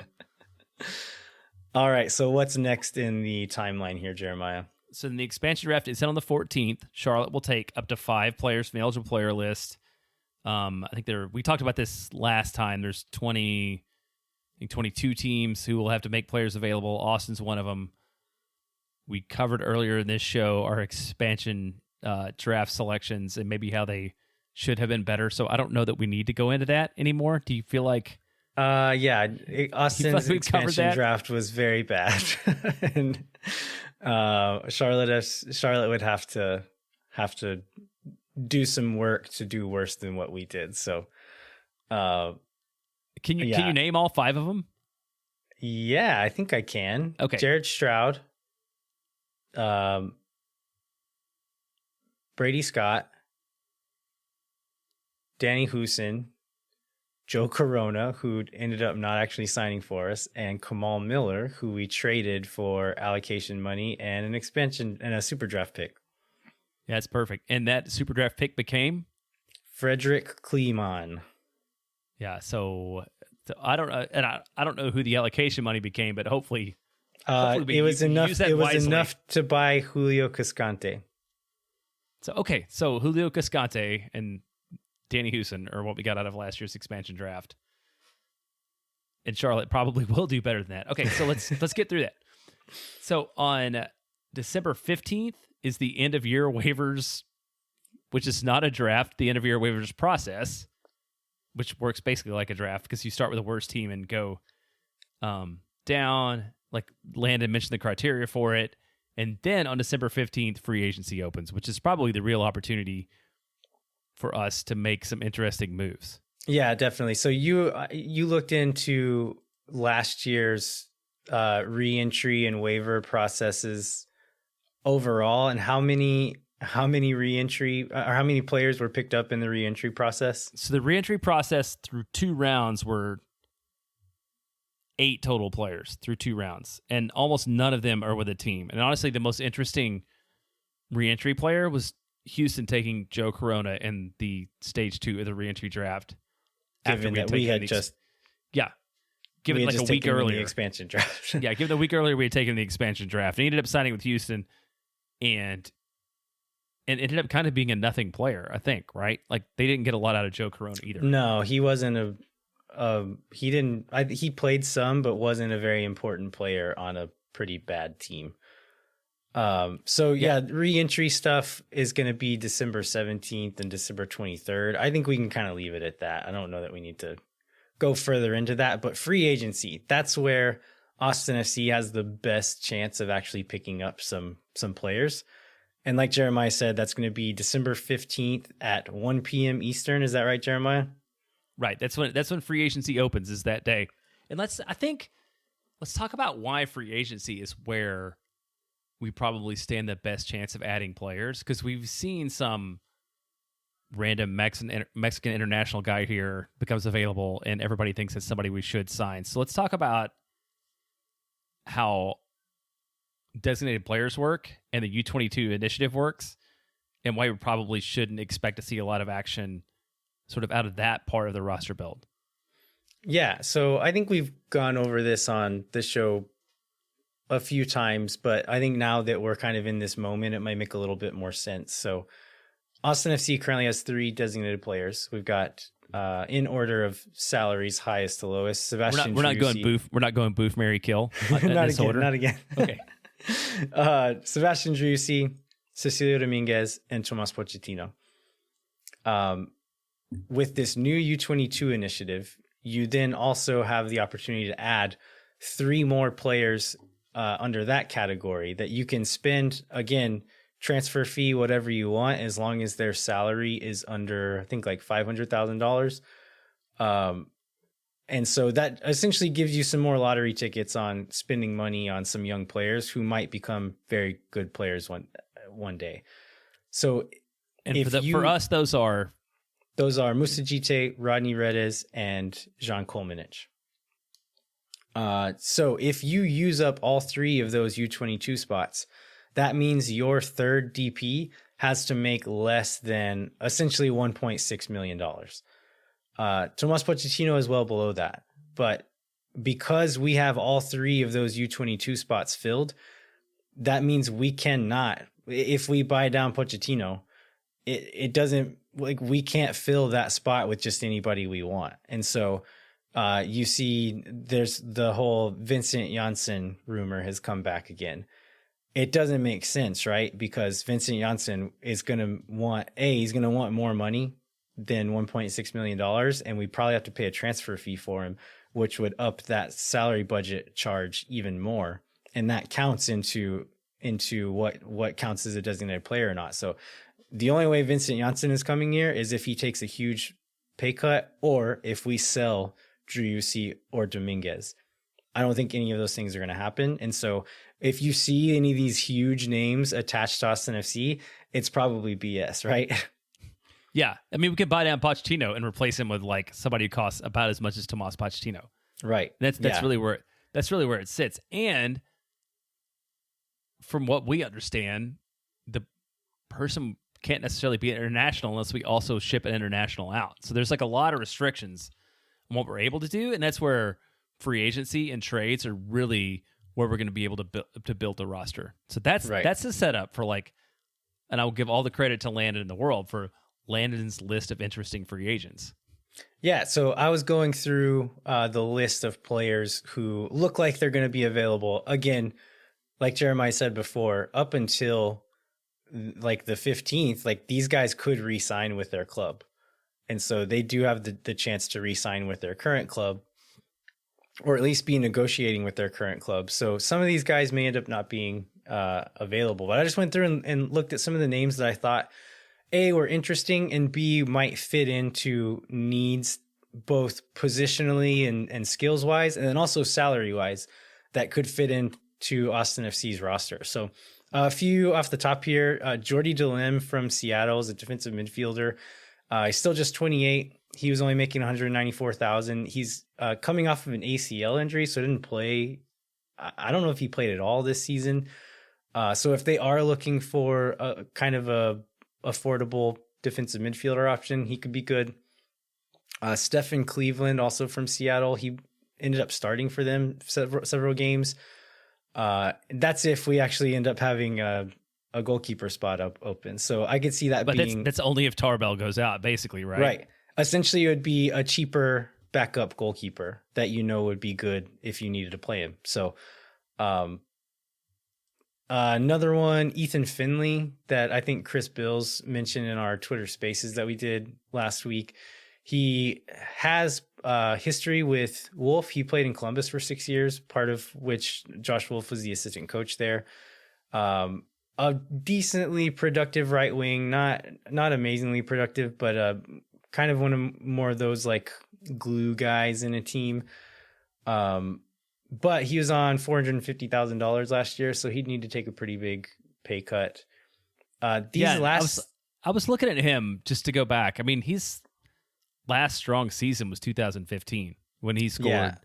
All right, so what's next in the timeline here, Jeremiah?
So the expansion draft is set on the 14th. Charlotte will take up to 5 players from the eligible player list. I think we talked about this last time. There's 22 teams who will have to make players available. Austin's one of them. We covered earlier in this show our expansion draft selections and maybe how they should have been better. So I don't know that we need to go into that anymore. Do you feel like?
Austin's expansion draft was very bad, and Charlotte would have to do some work to do worse than what we did. So,
can you name all 5 of them?
Yeah, I think I can.
Okay,
Jared Stroud, Brady Scott, Danny Houston, Joe Corona, who ended up not actually signing for us, and Kamal Miller, who we traded for allocation money and an expansion and a super draft pick.
Yeah, that's perfect. And that super draft pick became
Frederick Kleeman.
Yeah, so I don't know who the allocation money became, but hopefully
it was enough. It was enough to buy Julio Cascante.
So Julio Cascante and Danny Houston are what we got out of last year's expansion draft. And Charlotte probably will do better than that. Okay, so let's get through that. So on December 15th is the end of year waivers, which is not a draft, the end of year waivers process, which works basically like a draft because you start with the worst team and go down, like Landon mentioned the criteria for it. And then on December 15th, free agency opens, which is probably the real opportunity for us to make some interesting moves.
Yeah, definitely. So you looked into last year's re-entry and waiver processes overall, and how many re-entry or how many players were picked up in the re-entry process?
So the re-entry process through 2 rounds were 8 total players through 2 rounds, and almost none of them are with a team. And honestly, the most interesting re-entry player was Houston taking Joe Corona in the stage 2 of the re-entry draft.
Given that we had just
given like a week earlier
the expansion draft.
Yeah, given a week earlier we had taken the expansion draft. And he ended up signing with Houston, and and ended up kind of being a nothing player, I think, right? Like they didn't get a lot out of Joe Corona either.
No, he wasn't he didn't. He played some, but wasn't a very important player on a pretty bad team. So re-entry stuff is going to be December 17th and December 23rd. I think we can kind of leave it at that. I don't know that we need to go further into that, but free agency, that's where Austin FC has the best chance of actually picking up some players. And like Jeremiah said, that's going to be December 15th at 1 p.m. Eastern. Is that right, Jeremiah?
Right. That's when free agency opens, is that day. And let's talk about why free agency is where we probably stand the best chance of adding players, because we've seen some random Mexican international guy here becomes available and everybody thinks it's somebody we should sign. So let's talk about how designated players work and the U22 initiative works, and why we probably shouldn't expect to see a lot of action sort of out of that part of the roster build.
Yeah, so I think we've gone over this on the show a few times, but I think now that we're kind of in this moment, it might make a little bit more sense. So Austin FC currently has 3 designated players. We've got in order of salaries, highest to lowest. Sebastian
We're not going boof. We're not going boof, marry, kill.
Not again.
Okay.
Sebastian Driussi, Cecilio Dominguez, and Tomas Pochettino. With this new U22 initiative, you then also have the opportunity to add 3 more players under that category that you can spend, again, transfer fee, whatever you want, as long as their salary is under, I think, like $500,000. And so that essentially gives you some more lottery tickets on spending money on some young players who might become very good players one day. So,
and for us, those are
Moussa Djite, Rodney Redes, and Jean Kolmanich. So if you use up all 3 of those U22 spots, that means your third DP has to make less than essentially $1.6 million. Tomas Pochettino is well below that. But because we have all 3 of those U22 spots filled, that means we cannot, if we buy down Pochettino, it doesn't, like, we can't fill that spot with just anybody we want. And so you see there's the whole Vincent Janssen rumor has come back again. It doesn't make sense, right? Because Vincent Janssen is going to want, he's going to want more money than $1.6 million. And we probably have to pay a transfer fee for him, which would up that salary budget charge even more. And that counts into what counts as a designated player or not. So the only way Vincent Janssen is coming here is if he takes a huge pay cut, or if we sell Driussi or Dominguez. I don't think any of those things are going to happen. And so if you see any of these huge names attached to Austin FC, it's probably BS, right?
Yeah. I mean, we could buy down Pochettino and replace him with like somebody who costs about as much as Tomas Pochettino.
Right.
That's really where it sits. And from what we understand, the person can't necessarily be international unless we also ship an international out. So there's like a lot of restrictions on what we're able to do, and that's where free agency and trades are really where we're going to be able to build the roster. So that's the setup for, like, and I will give all the credit to Landon in the world for Landon's list of interesting free agents.
Yeah, so I was going through the list of players who look like they're going to be available. Again, like Jeremiah said before, up until like the 15th, like, these guys could re-sign with their club. And so they do have the chance to re-sign with their current club, or at least be negotiating with their current club. So some of these guys may end up not being available. But I just went through and looked at some of the names that I thought, A, were interesting, and B, might fit into needs both positionally and skills-wise, and then also salary-wise, that could fit into Austin FC's roster. So a few off the top here. Jordi Delem from Seattle is a defensive midfielder. He's still just 28. He was only making $194,000. He's coming off of an ACL injury, so didn't play. I don't know if he played at all this season. So if they are looking for a kind of a affordable defensive midfielder option, he could be good. Stephen Cleveland, also from Seattle, he ended up starting for them several games. That's if we actually end up having a goalkeeper spot open. So I could see that
But
being
that's only if Tarbell goes out, basically, right?
right. Essentially, it would be a cheaper backup goalkeeper that would be good if you needed to play him. So, another one, Ethan Finley, that I think Chris Bills mentioned in our Twitter Spaces that we did last week. He has history with Wolf. He played in Columbus for 6 years, part of which Josh Wolf was the assistant coach there. A decently productive right wing, not amazingly productive, but kind of one of more of those like glue guys in a team. But he was on $450,000 last year, so he'd need to take a pretty big pay cut.
I was looking at him just to go back. I mean, his last strong season was 2015 when he scored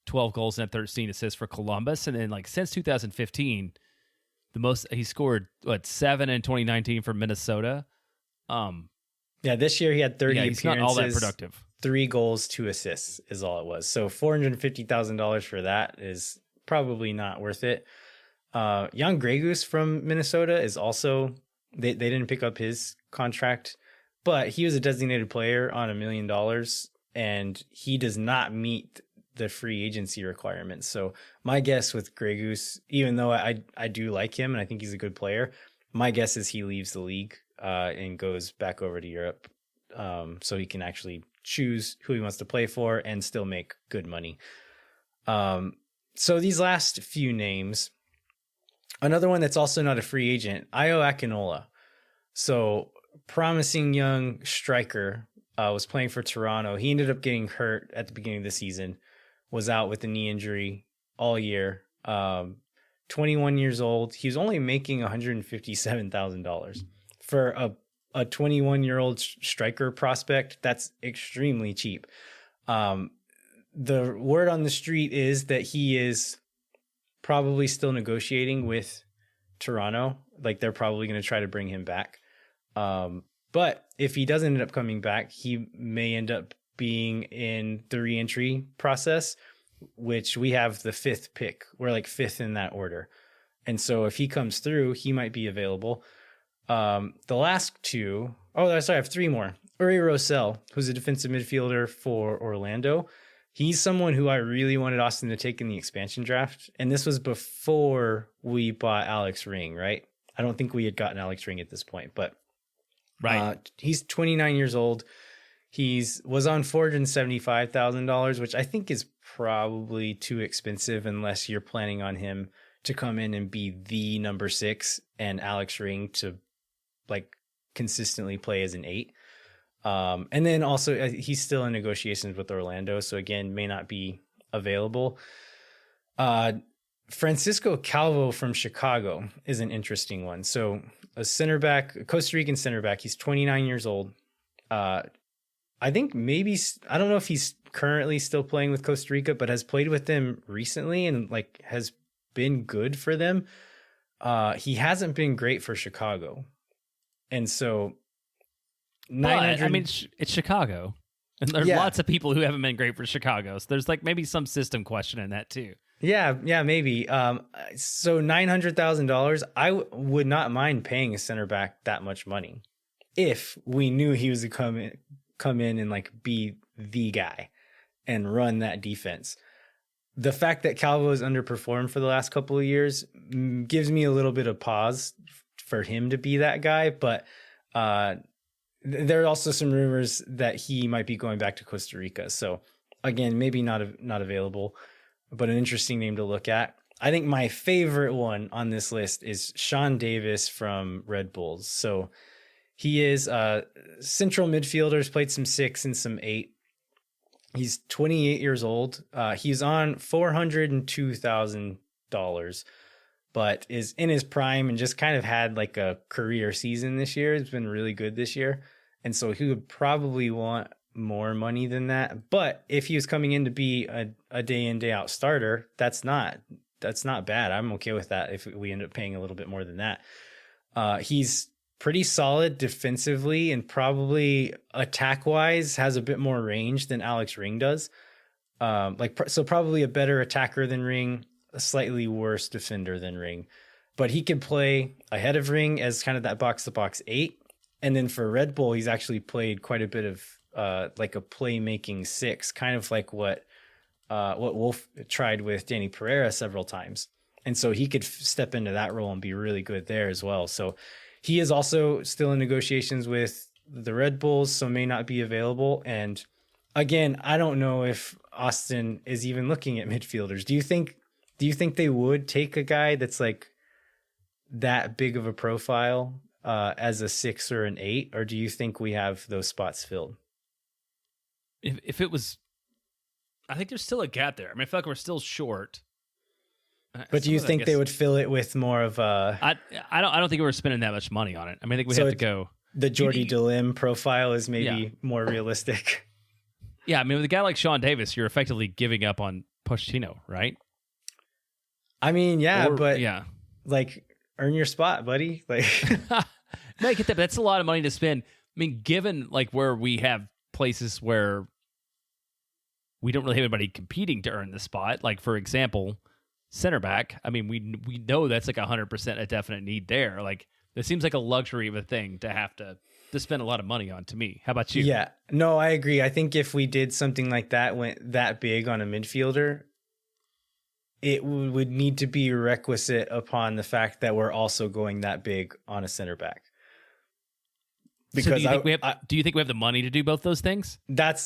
12 goals and 13 assists for Columbus, and then like since 2015, the most he scored 7 in 2019 for Minnesota.
This year he had 30 appearances.
He's not all that productive.
3 goals, 2 assists is all it was. So $450,000 for that is probably not worth it. Jan Gregus from Minnesota is also, they didn't pick up his contract, but he was a designated player on $1 million, and he does not meet the free agency requirements. So my guess with Gregus, even though I do like him and I think he's a good player, my guess is he leaves the league and goes back over to Europe, so he can actually choose who he wants to play for and still make good money. So these last few names, another one that's also not a free agent, Ayo Akinola. So promising young striker, was playing for Toronto. He ended up getting hurt at the beginning of the season, was out with a knee injury all year. 21 years old. He was only making $157,000 for a 21-year-old striker prospect. That's extremely cheap. The word on the street is that he is probably still negotiating with Toronto. Like they're probably going to try to bring him back. But if he doesn't end up coming back, he may end up being in the re-entry process, which we have the 5th pick. We're like 5th in that order. And so if he comes through, he might be available. The last two, I have 3 more. Uri Rosell, who's a defensive midfielder for Orlando. He's someone who I really wanted Austin to take in the expansion draft. And this was before we bought Alex Ring, right? I don't think we had gotten Alex Ring at this point, but he's 29 years old. Was on $475,000, which I think is probably too expensive unless you're planning on him to come in and be the number 6 and Alex Ring to like consistently play as an 8. And then also he's still in negotiations with Orlando, so again, may not be available. Francisco Calvo from Chicago is an interesting one. So a Costa Rican center back. He's 29 years old. I think I don't know if he's currently still playing with Costa Rica, but has played with them recently and like has been good for them. He hasn't been great for Chicago. And so
I mean, it's Chicago. And there's lots of people who haven't been great for Chicago. So there's like maybe some system question in that too.
Yeah, maybe. So $900,000, I would not mind paying a center back that much money if we knew he was to come in and like be the guy and run that defense. The fact that Calvo has underperformed for the last couple of years gives me a little bit of pause for him to be that guy. But there are also some rumors that he might be going back to Costa Rica. So again, maybe not available, but an interesting name to look at. I think my favorite one on this list is Sean Davis from Red Bulls. So he is a central midfielder, has played some 6 and some 8. He's 28 years old. He's on $402,000, but is in his prime and just kind of had like a career season this year. It's been really good this year. And so he would probably want more money than that. But if he was coming in to be a day in, day out starter, that's not bad. I'm okay with that if we end up paying a little bit more than that. He's pretty solid defensively and probably attack wise has a bit more range than Alex Ring does. So probably a better attacker than Ring, a slightly worse defender than Ring. but he could play ahead of Ring as kind of that box to box 8. And then for Red Bull, he's actually played quite a bit of like a playmaking 6, kind of like what Wolf tried with Danny Pereira several times. And so he could step into that role and be really good there as well. So he is also still in negotiations with the Red Bulls, so may not be available. And again, I don't know if Austin is even looking at midfielders. Do you think they would take a guy that's like that big of a profile as a 6 or an 8, or do you think we have those spots filled?
If it was, I think there's still a gap there. I mean, I feel like we're still short.
But do you think they would fill it with more of a?
I don't think we're spending that much money on it. I mean, I think we have to go.
The Jordy Delim profile is maybe more realistic.
Yeah, I mean, with a guy like Sean Davis, you're effectively giving up on Pochettino, right?
I mean, like earn your spot, buddy. Like,
no, I get that, but that's a lot of money to spend. I mean, given like where we have places where we don't really have anybody competing to earn the spot, like for example, center back. I mean, we know that's like 100% a definite need there. Like, it seems like a luxury of a thing to have to spend a lot of money on to me. How about you?
Yeah, no, I agree. I think if we did something like that, went that big on a midfielder, it would need to be requisite upon the fact that we're also going that big on a center back.
Because so do you think we have the money to do both those things?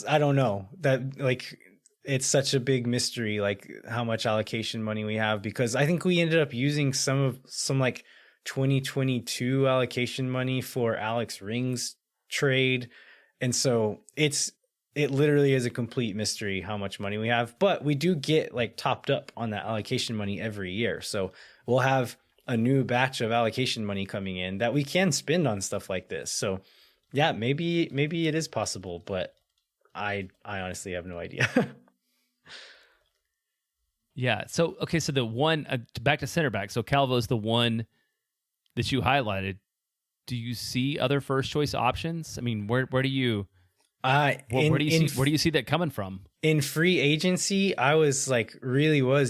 I don't know. That like it's such a big mystery, like how much allocation money we have, because I think we ended up using some like 2022 allocation money for Alex Ring's trade. And so it literally is a complete mystery how much money we have, but we do get like topped up on that allocation money every year. So we'll have a new batch of allocation money coming in that we can spend on stuff like this. So yeah, maybe it is possible, but I honestly have no idea.
Yeah. So, okay. So the one, back to center back. So Calvo's the one that you highlighted. Do you see other first choice options? I mean, where do you where do you see that coming from?
In free agency, I was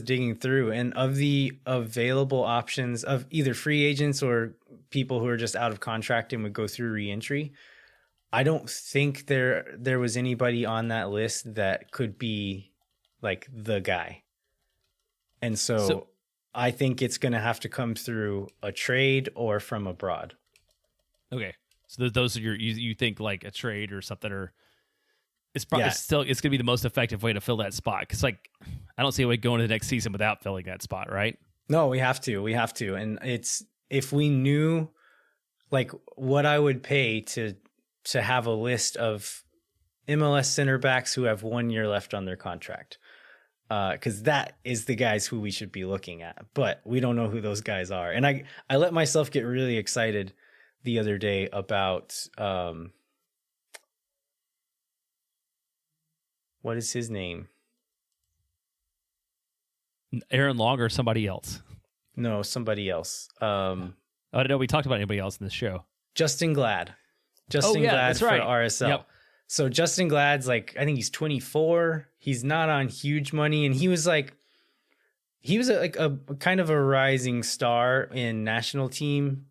digging through, and of the available options of either free agents or people who are just out of contract and would go through re-entry, I don't think there was anybody on that list that could be like the guy. And so I think it's going to have to come through a trade or from abroad.
Okay. So those are you think like a trade or something, or it's probably it's going to be the most effective way to fill that spot. Because like, I don't see a way going to the next season without filling that spot, right?
No, we have to. And if we knew like what I would pay to have a list of MLS center backs who have 1 year left on their contract. Because that is the guys who we should be looking at, but we don't know who those guys are. And I let myself get really excited the other day about what is his name?
Aaron Long or somebody else?
No, somebody else.
I don't know. We talked about anybody else in this show.
Justin Glad. Glad for RSL. Yep. So Justin Glad's I think he's 24. He's not on huge money, and he was a kind of a rising star in national team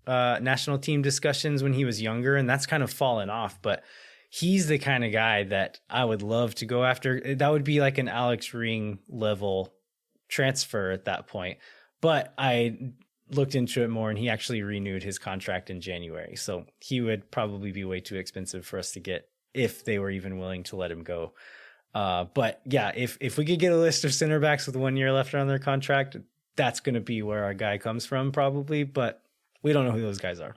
discussions when he was younger, and that's kind of fallen off. But he's the kind of guy that I would love to go after. That would be like an Alex Ring level transfer at that point. But I looked into it more, and he actually renewed his contract in January. So he would probably be way too expensive for us to get if they were even willing to let him go. But yeah, if we could get a list of center backs with 1 year left on their contract, that's going to be where our guy comes from probably, but we don't know who those guys are.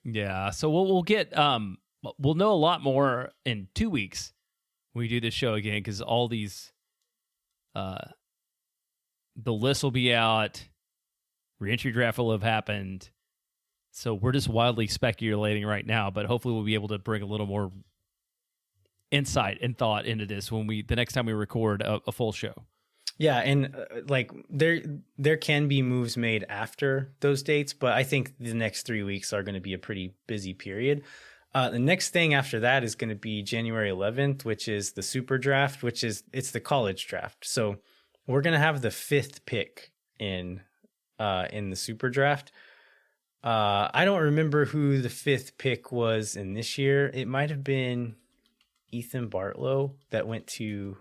Yeah. So we'll get, we'll know a lot more in 2 weeks when we do this show again, because all these, the list will be out. Re-entry draft will have happened. So we're just wildly speculating right now, but hopefully we'll be able to bring a little more insight and thought into this when the next time we record a full show.
Yeah, and there can be moves made after those dates, but I think the next 3 weeks are going to be a pretty busy period. The next thing after that is going to be January 11th, which is the Super Draft, it's the college draft. So we're going to have the 5th pick in in the super draft. I don't remember who the 5th pick was in this year. It might have been Ethan Bartlow that went to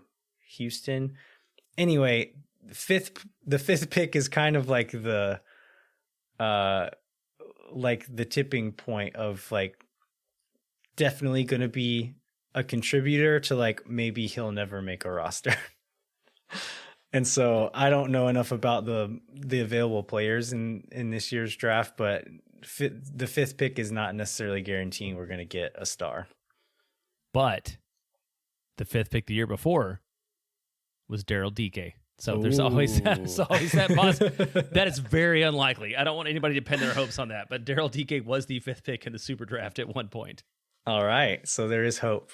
Houston. Anyway, the fifth pick is kind of like the tipping point of like definitely going to be a contributor to like maybe he'll never make a roster. And so I don't know enough about the available players in this year's draft, but the 5th pick is not necessarily guaranteeing we're going to get a star.
But the 5th pick the year before was Daryl Dike. So there's always that possibility. That is very unlikely. I don't want anybody to pin their hopes on that, but Daryl Dike was the 5th pick in the super draft at one point.
All right. So there is hope.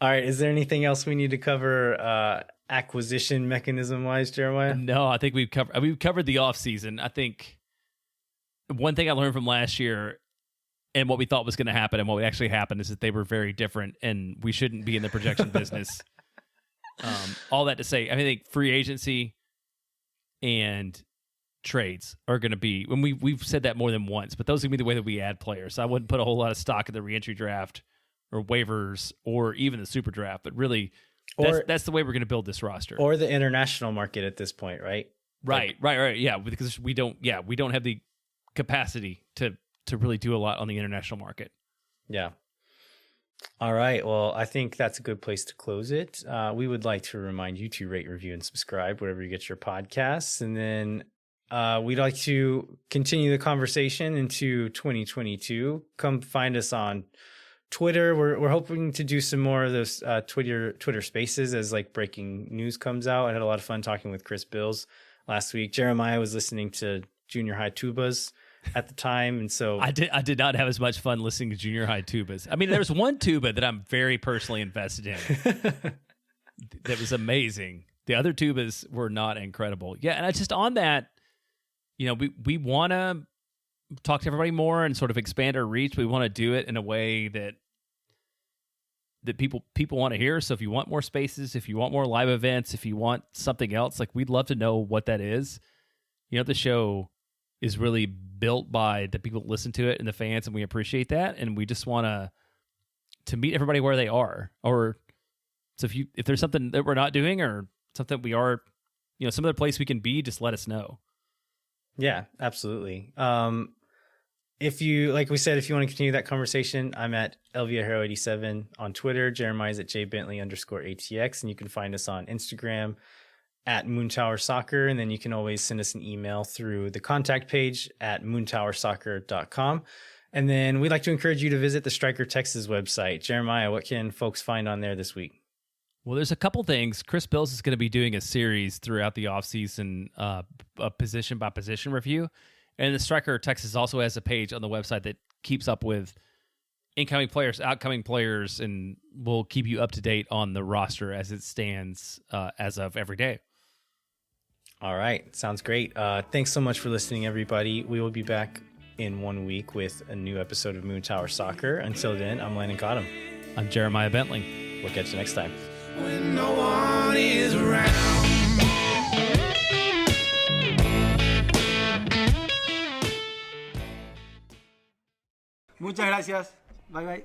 All right. Is there anything else we need to cover acquisition mechanism wise, Jeremiah?
No, I think we've covered the offseason. I think one thing I learned from last year and what we thought was going to happen and what actually happened is that they were very different, and we shouldn't be in the projection business. All that to say, I think free agency and trades are going to be, when we've said that more than once, but those are going to be the way that we add players. So I wouldn't put a whole lot of stock in the reentry draft or waivers or even the super draft, but really that's the way we're going to build this roster.
Or the international market at this point, right?
Right. Yeah, because we don't have the capacity to really do a lot on the international market.
Yeah. All right. Well, I think that's a good place to close it. We would like to remind you to rate, review, and subscribe wherever you get your podcasts. And then we'd like to continue the conversation into 2022. Come find us on Twitter. We're hoping to do some more of those Twitter Spaces as like breaking news comes out. I had a lot of fun talking with Chris Bills last week. Jeremiah was listening to Junior High Tubas at the time, and so
I did not have as much fun listening to Junior High Tubas. I mean, there's one tuba that I'm very personally invested in. That was amazing. The other tubas were not incredible. Yeah, and I just on that, we want to talk to everybody more and sort of expand our reach. We want to do it in a way that people want to hear. So if you want more spaces, if you want more live events, if you want something else, like we'd love to know what that is. The show is really built by the people that listen to it and the fans, and we appreciate that. And we just want to meet everybody where they are. Or so if there's something that we're not doing or something we are, some other place we can be, just let us know.
Yeah, absolutely. If you, like we said, if you want to continue that conversation, I'm at LViajero87 on Twitter. Jeremiah's at jbentley_ATX, and you can find us on Instagram at Moontower Soccer, and then you can always send us an email through the contact page at moontowersoccer.com. And then we'd like to encourage you to visit the Striker Texas website. Jeremiah, what can folks find on there this week?
Well, there's a couple things. Chris Bills is going to be doing a series throughout the offseason, a position by position review. And the Striker Texas also has a page on the website that keeps up with incoming players, outgoing players, and will keep you up to date on the roster as it stands as of every day.
All right. Sounds great. Thanks so much for listening, everybody. We will be back in 1 week with a new episode of Moon Tower Soccer. Until then, I'm Landon Cottom.
I'm Jeremiah Bentley.
We'll catch you next time.
When no one is around. Muchas gracias. Bye bye.